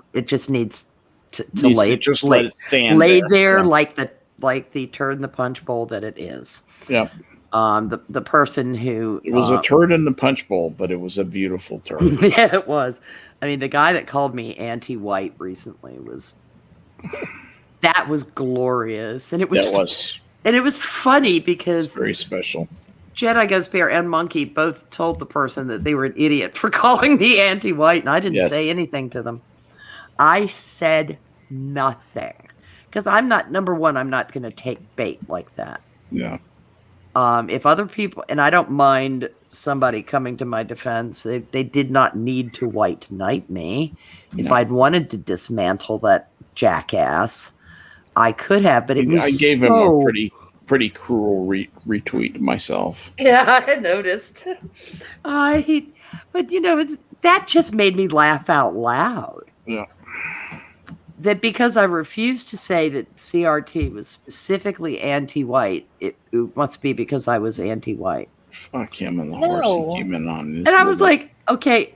lay let it stand there like the turn the punch bowl that it is. Yeah. The person who It was a turd in the punch bowl, but it was a beautiful turd. yeah, it was. I mean, the guy that called me anti-white recently was glorious, and it was funny because very special. Jedi Ghost Bear and Monkey both told the person that they were an idiot for calling me anti-white, and I didn't say anything to them. I said nothing because I'm not, number one, I'm not going to take bait like that. Yeah. If other people, and I don't mind somebody coming to my defense, they did not need to white knight me. No. If I'd wanted to dismantle that jackass, I could have, but I gave him a pretty cruel retweet myself. Yeah, I had noticed. But that just made me laugh out loud. Yeah. That because I refused to say that CRT was specifically anti-white, it must be because I was anti-white. Fuck him and the horse he came in on. And I was like, okay.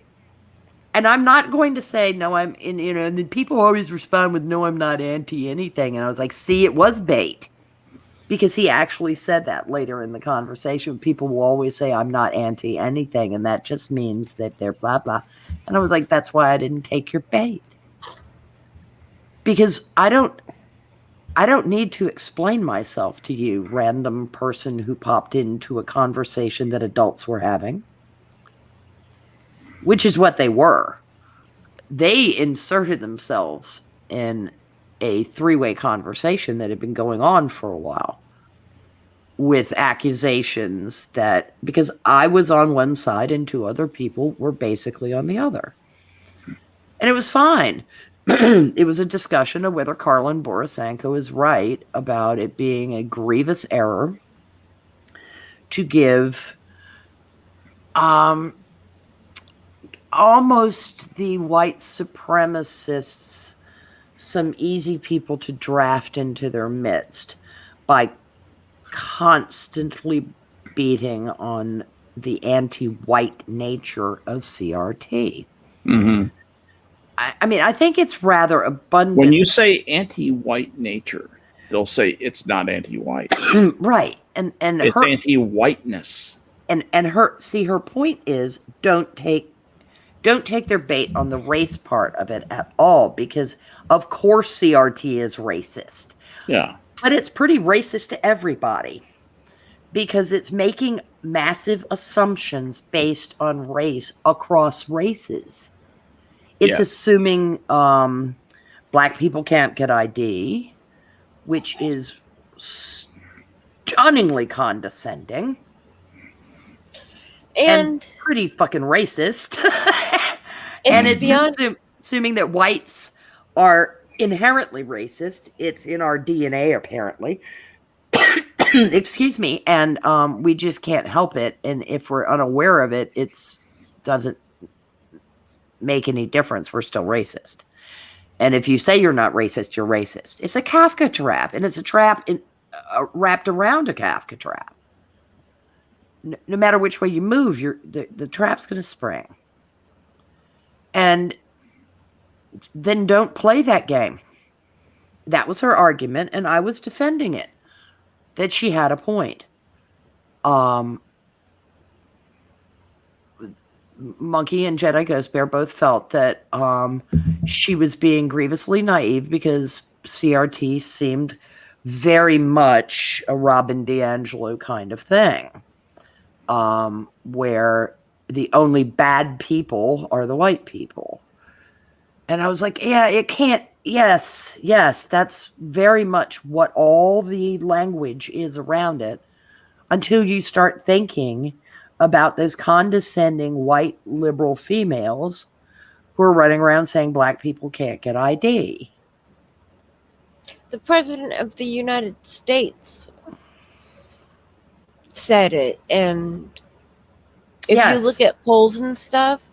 And I'm not going to say, no, I'm in, and then people always respond with, no, I'm not anti anything. And I was like, see, it was bait. Because he actually said that later in the conversation. People will always say, I'm not anti anything. And that just means that they're blah, blah. And I was like, that's why I didn't take your bait. Because I don't need to explain myself to you, random person who popped into a conversation that adults were having. Which is what they were. They inserted themselves in a three-way conversation that had been going on for a while. With accusations that, because I was on one side and two other people were basically on the other. And it was fine. It was a discussion of whether Karlin Borisenko is right about it being a grievous error to give almost the white supremacists some easy people to draft into their midst by constantly beating on the anti-white nature of CRT. Mm-hmm. I mean, I think it's rather abundant. When you say anti-white nature, they'll say it's not anti-white. Right. And it's anti-whiteness. And her point is don't take their bait on the race part of it at all, because of course CRT is racist. Yeah. But it's pretty racist to everybody because it's making massive assumptions based on race across races. It's assuming black people can't get ID, which is stunningly condescending. And pretty fucking racist. And it's assuming that whites are inherently racist. It's in our DNA, apparently. Excuse me. And we just can't help it. And if we're unaware of it, it doesn't make any difference. We're still racist. And if you say you're not racist, you're racist. It's a Kafka trap. And it's a trap wrapped around a Kafka trap. No matter which way you move, the trap's going to spring. And then don't play that game. That was her argument, and I was defending it. That she had a point. Monkey and Jedi Ghost Bear both felt that she was being grievously naive because CRT seemed very much a Robin DiAngelo kind of thing. Where the only bad people are the white people. And I was like, yeah, it can't, yes, that's very much what all the language is around it until you start thinking about those condescending white liberal females who are running around saying black people can't get ID. The President of the United States said it, and if you look at polls and stuff,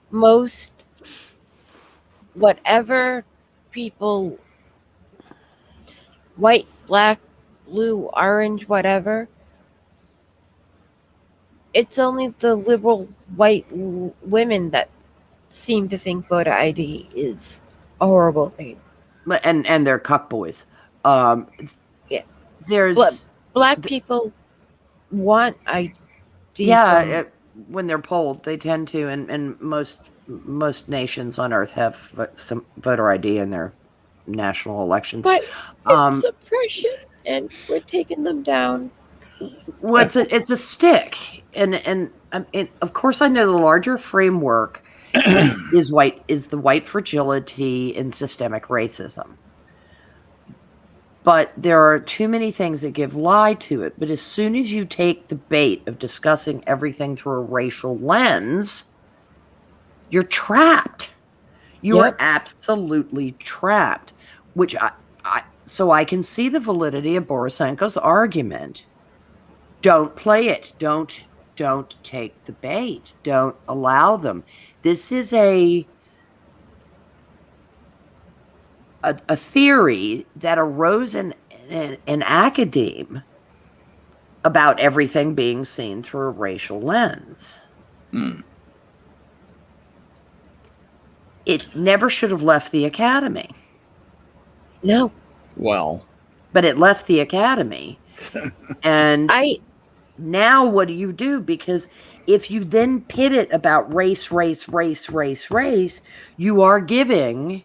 most whatever people, white, black, blue, orange, whatever, it's only the liberal white women that seem to think voter ID is a horrible thing. And they're cuck boys. Yeah. There's black people want ID. Yeah, from- when they're polled, they tend to, and most nations on Earth have some voter ID in their national elections. but Um, it's oppression, and we're taking them down. Well, it's a stick, and of course I know the larger framework is the white fragility and systemic racism. But there are too many things that give lie to it. But as soon as you take the bait of discussing everything through a racial lens, you're trapped. You are absolutely trapped. So I can see the validity of Borisenko's argument. Don't play it. Don't take the bait. Don't allow them. This is a theory that arose in academe about everything being seen through a racial lens. It never should have left the academy. No. Well, but it left the academy. And now what do you do? Because if you then pit it about race, you are giving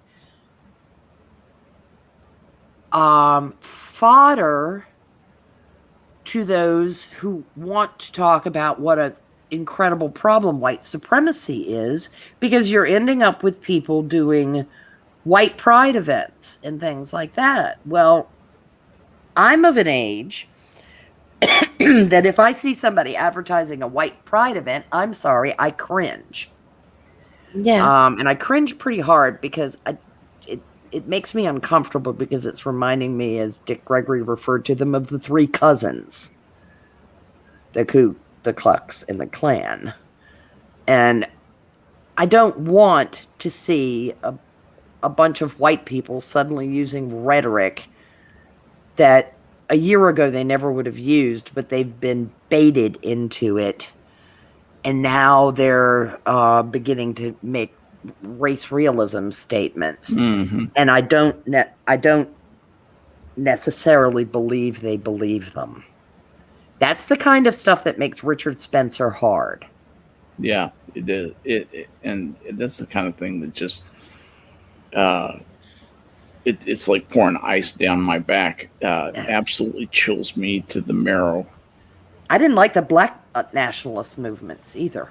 fodder to those who want to talk about what an incredible problem white supremacy is, because you're ending up with people doing white pride events and things like that. Well, I'm of an age that if I see somebody advertising a white pride event, I'm sorry, I cringe. Yeah. And I cringe pretty hard because it makes me uncomfortable, because it's reminding me, as Dick Gregory referred to them, of the three cousins, the Ku, the Klux, and the Klan. And I don't want to see a bunch of white people suddenly using rhetoric that a year ago they never would have used, but they've been baited into it. And now they're beginning to make race realism statements. Mm-hmm. And I don't necessarily believe they believe them. That's the kind of stuff that makes Richard Spencer hard. Yeah, it is. And that's the kind of thing that just it's like pouring ice down my back. Absolutely chills me to the marrow. I didn't like the black nationalist movements either.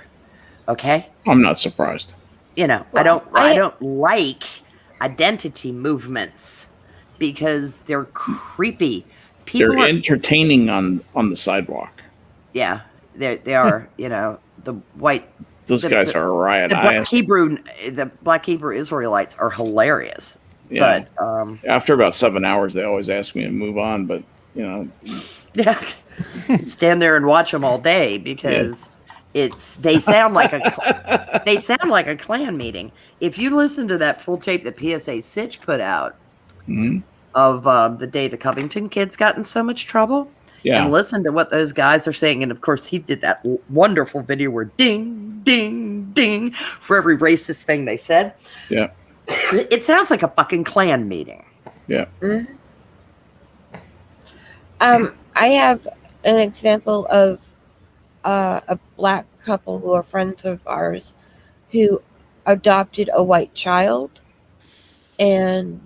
Okay, I'm not surprised. You know, Well, I don't like identity movements because they're creepy. They're entertaining on the sidewalk. Yeah, they are. You know, the white. Those guys are a riot. The Black Hebrew Israelites are hilarious. Yeah. But after about 7 hours, they always ask me to move on. But you know, yeah, stand there and watch them all day because they sound like a Klan meeting. If you listen to that full tape that PSA Sitch put out of the day the Covington kids got in so much trouble. Yeah. And listen to what those guys are saying. And of course, he did that wonderful video where ding, ding, ding for every racist thing they said. Yeah. It sounds like a fucking Klan meeting. Yeah. Mm-hmm. I have an example of a black couple who are friends of ours who adopted a white child, and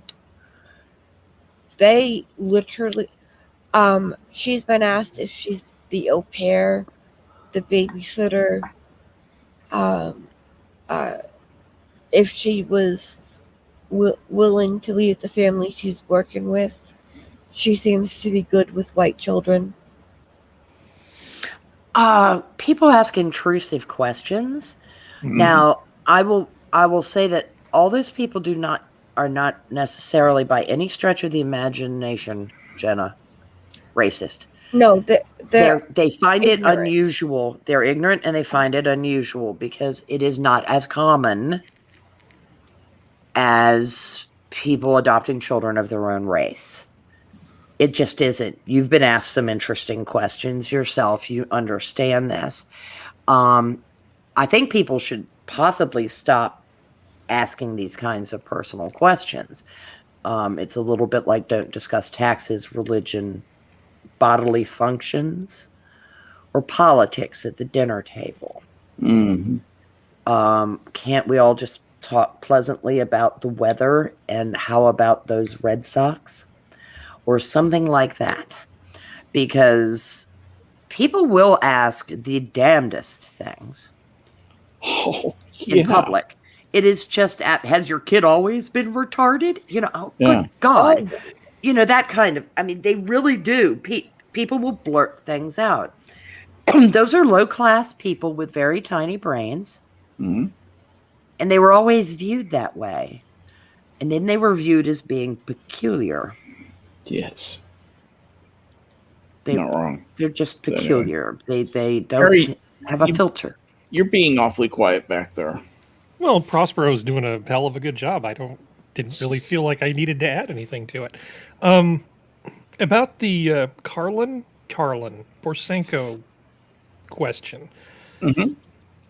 they literally she's been asked if she's the au pair, the babysitter, if she was willing to leave the family she's working with. She seems to be good with white children. People ask intrusive questions. Now, I will say that all those people are not necessarily by any stretch of the imagination, Jenna, racist. No, they find ignorant. it unusual. They're ignorant and they find it unusual because it is not as common as people adopting children of their own race. It just isn't. You've been asked some interesting questions yourself. You understand this. I think people should possibly stop asking these kinds of personal questions. It's a little bit like don't discuss taxes, religion, bodily functions, or politics at the dinner table? Mhm. Can't we all just talk pleasantly about the weather and how about those Red Sox or something like that? Because people will ask the damnedest things Oh, in yeah. public. It is just, has your kid always been retarded? You know, oh, Yeah. good God. Oh, You know, that kind of, I mean, they really do. People will blurt things out. Those are low-class people with very tiny brains. Mhm. And they were always viewed that way. And then they were viewed as being peculiar. Yes. They, Not wrong. they're just But anyway. peculiar. They don't Harry, have a you- filter. You're being awfully quiet back there. Well, Prospero's doing a hell of a good job. Didn't really feel like I needed to add anything to it. About the Karlin Porsenko question. Mhm.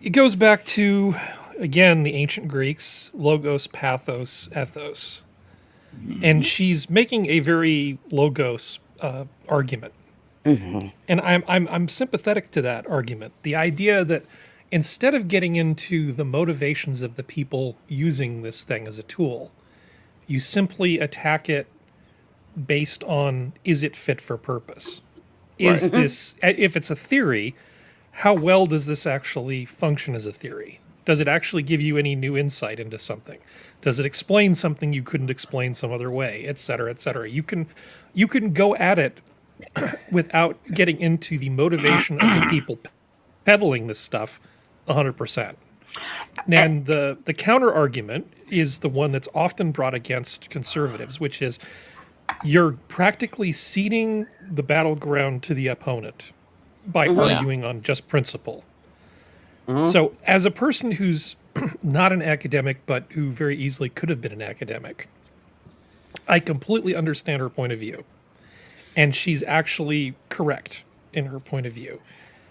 It goes back to, again, the ancient Greeks, logos, pathos, ethos. And she's making a very logos argument. And I'm sympathetic to that argument. The idea that instead of getting into the motivations of the people using this thing as a tool, you simply attack it based on, is it fit for purpose? Is this, if it's a theory, how well does this actually function as a theory? Does it actually give you any new insight into something? Does it explain something you couldn't explain some other way, et cetera, et cetera? You can go at it without getting into the motivation of the people peddling this stuff 100%. And the counter argument is the one that's often brought against conservatives, which is you're practically ceding the battleground to the opponent by arguing on just principle. So as a person who's not an academic, but who very easily could have been an academic, I completely understand her point of view. And she's actually correct in her point of view.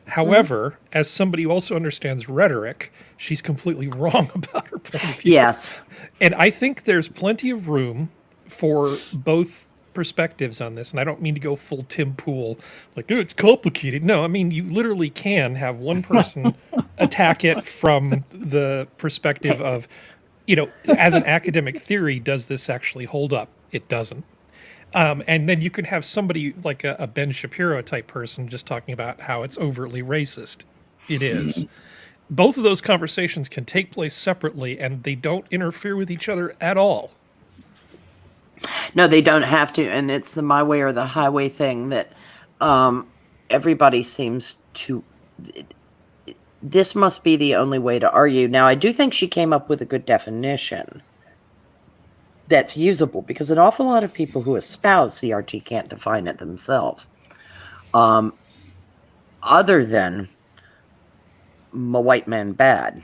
However, as somebody who also understands rhetoric, she's completely wrong about her point of view. Yes. And I think there's plenty of room for both perspectives on this. And I don't mean to go full Tim Pool, like, dude, it's complicated. No, I mean, you literally can have one person attack it from the perspective of, as an academic theory, does this actually hold up? It doesn't. And then you can have somebody like a Ben Shapiro type person just talking about how it's overtly racist. It is. Both of those conversations can take place separately, and they don't interfere with each other at all. No, they don't have to. And it's the my way or the highway thing that everybody seems to. This must be the only way to argue. Now, I do think she came up with a good definition that's usable, because an awful lot of people who espouse CRT can't define it themselves. Other than my white man bad,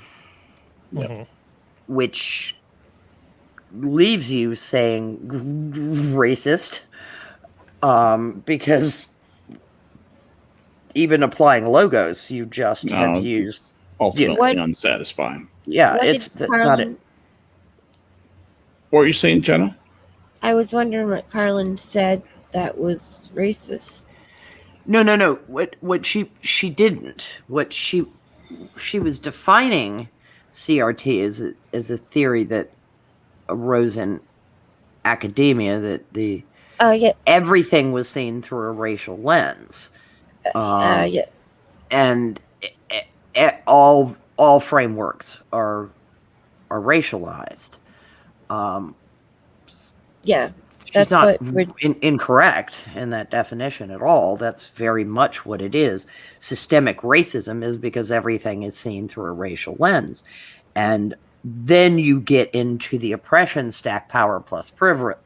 which leaves you saying racist, because even applying logos, you just have used ultimately What- unsatisfying. Yeah, What it's did not it. Carlin- What were you saying, Jenna? I was wondering what Carlin said that was racist. No. What she didn't. What she was defining CRT as a theory that arose in academia, that Yeah. everything was seen through a racial lens. Yeah. And all frameworks are racialized. Yeah. She's That's not what incorrect in that definition at all. That's very much what it is. Systemic racism is because everything is seen through a racial lens. And then you get into the oppression stack power plus privilege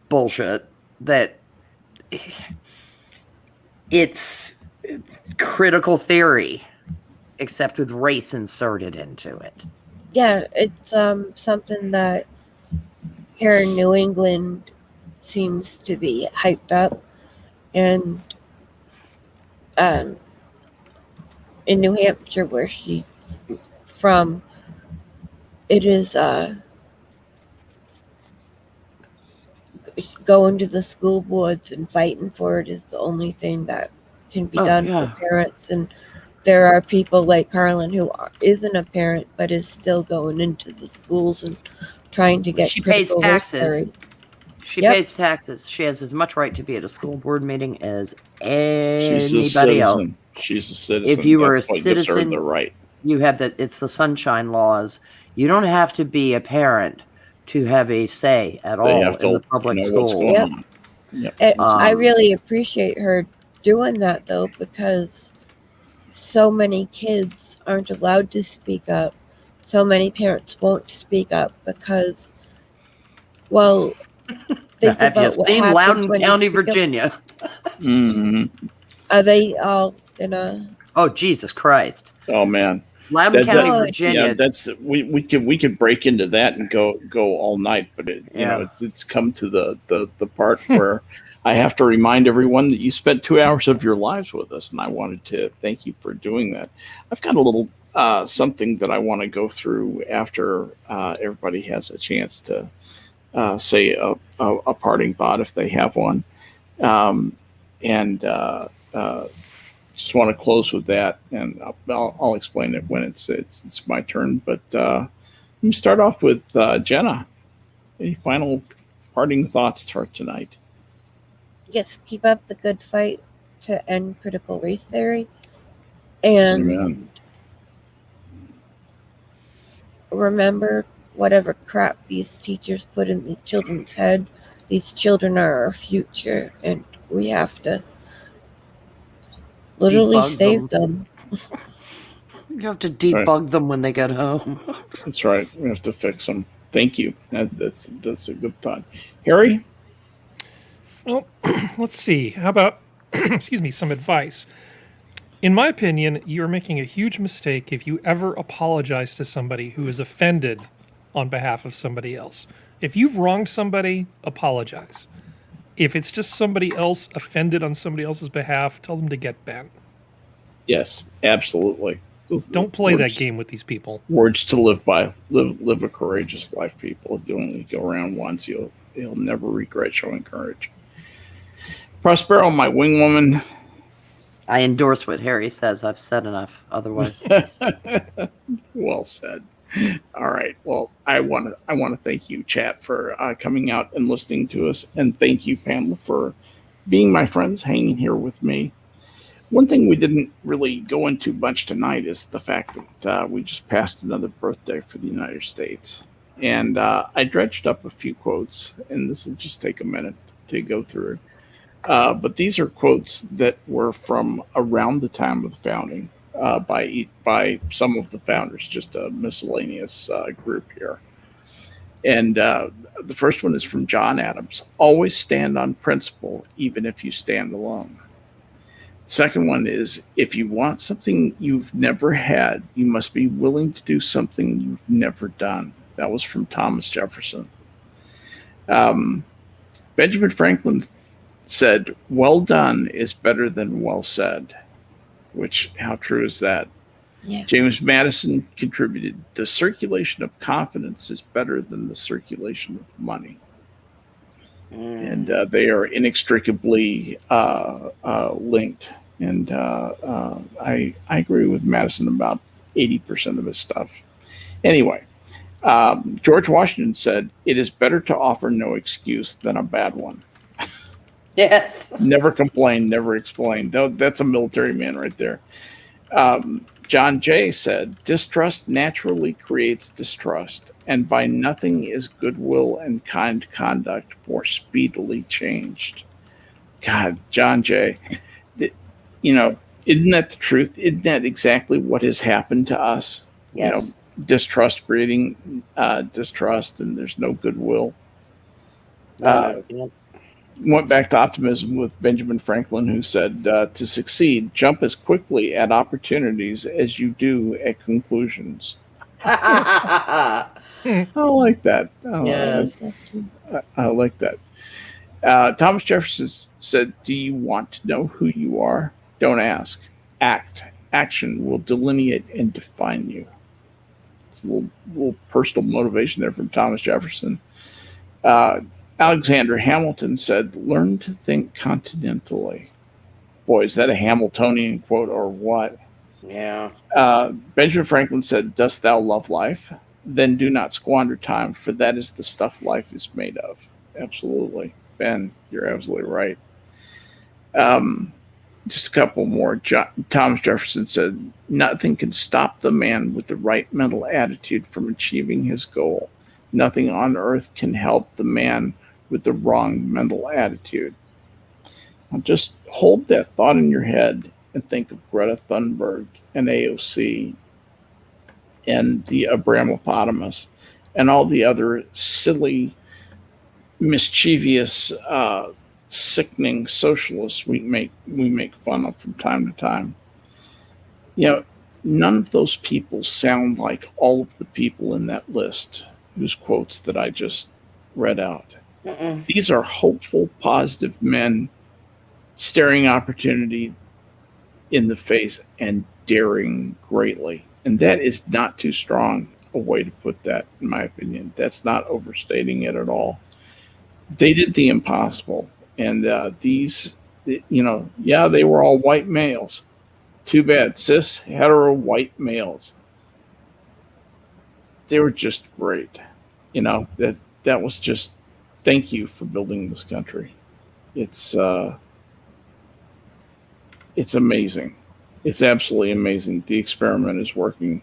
bullshit that it's critical theory, except with race inserted into it. Yeah, it's something that here in New England seems to be hyped up, and in New Hampshire, where she's from, it is going to the school boards and fighting for it is the only thing that can be done yeah. for parents. And there are people like Carlin who isn't a parent but is still going into the schools and trying to get She pays critical race taxes. theory. She Yep. pays taxes. She has as much right to be at a school board meeting as She's a anybody else. citizen. She's a citizen. If you were That's a what gives her citizen, the right. you have that. It's the sunshine laws. You don't have to be a parent to have a say at They all have to in the public know what's schools. going Yep. on. Yep. And I Um, really appreciate her doing that, though, because so many kids aren't allowed to speak up. So many parents won't speak up because, well, think have you about what seen happens Loudoun when County, you speak up. Virginia? Mhm. Are they all gonna? Oh, Jesus Christ. Oh man. Loudoun That's County, it. Virginia. Yeah, that's we could break into that and go all night, but Yeah. it's come to the part where I have to remind everyone that you spent 2 hours of your lives with us, and I wanted to thank you for doing that. I've got a little something that I want to go through after everybody has a chance to say a parting thought if they have one, and just want to close with that, and I'll explain it when it's my turn. But let me start off with Jenna. Any final parting thoughts for tonight? Yes, keep up the good fight to end critical race theory, and Amen. remember whatever crap these teachers put in the children's head. These children are our future, and we have to literally Debug save them. You have to debug them when they get home. That's right. We have to fix them. Thank you. That's a good thought. Harry? Well, let's see. How about, excuse me, some advice? In my opinion, you're making a huge mistake if you ever apologize to somebody who is offended on behalf of somebody else. If you've wronged somebody, apologize. If it's just somebody else offended on somebody else's behalf, tell them to get bent. Yes, absolutely. Don't play that Words- game with these people. Words to live by. Live a courageous life, people. You only go around once. You'll never regret showing courage. Prospero, my wing woman. I endorse what Harry says. I've said enough. Otherwise, Well said. All right. Well, I want to thank you, chat, for coming out and listening to us, and thank you, Pamela, for being my friends, hanging here with me. One thing we didn't really go into much tonight is the fact that we just passed another birthday for the United States, and I dredged up a few quotes, and this will just take a minute to go through. But these are quotes that were from around the time of the founding by some of the founders, just a miscellaneous group here. And the first one is from John Adams. Always stand on principle, even if you stand alone. Second one is, if you want something you've never had, you must be willing to do something you've never done. That was from Thomas Jefferson. Benjamin Franklin said, well done is better than well said, which, how true is that? Yeah. James Madison contributed, the circulation of confidence is better than the circulation of money. And they are inextricably linked. And I agree with Madison about 80% of his stuff. Anyway, George Washington said, it is better to offer no excuse than a bad one. yes. Never complain, never explain. That's a military man right there. John Jay said, distrust naturally creates distrust, and by nothing is goodwill and kind conduct more speedily changed. God, John Jay, isn't that the truth? Isn't that exactly what has happened to us? Yes. Distrust creating distrust, and there's no goodwill. Went back to optimism with Benjamin Franklin, who said, to succeed, jump as quickly at opportunities as you do at conclusions. I like that. Yes. I like that. Thomas Jefferson said, do you want to know who you are? Don't ask. Act. Action will delineate and define you. It's a little personal motivation there from Thomas Jefferson. Alexander Hamilton said, "Learn to think continentally." Boy, is that a Hamiltonian quote or what? Yeah. Benjamin Franklin said, "Dost thou love life? Then do not squander time, for that is the stuff life is made of." Absolutely. Ben, you're absolutely right. Just a couple more. Thomas Jefferson said, "Nothing can stop the man with the right mental attitude from achieving his goal. Nothing on earth can help the man with the wrong mental attitude." Now just hold that thought in your head and think of Greta Thunberg and AOC and the Abramopotamus and all the other silly, mischievous, sickening socialists we make fun of from time to time. You know, none of those people sound like all of the people in that list whose quotes that I just read out. These are hopeful, positive men staring opportunity in the face and daring greatly. And that is not too strong a way to put that, in my opinion. That's not overstating it at all. They did the impossible. And these, yeah, they were all white males. Too bad. Cis, hetero, white males. They were just great. That was just, thank you for building this country. It's amazing. It's absolutely amazing. The experiment is working. In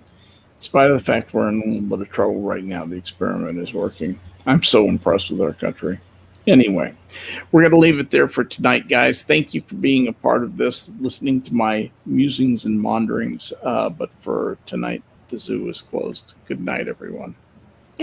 spite of the fact we're in a little bit of trouble right now, the experiment is working. I'm so impressed with our country. Anyway, we're going to leave it there for tonight, guys. Thank you for being a part of this, listening to my musings and maunderings. But for tonight, the zoo is closed. Good night, everyone.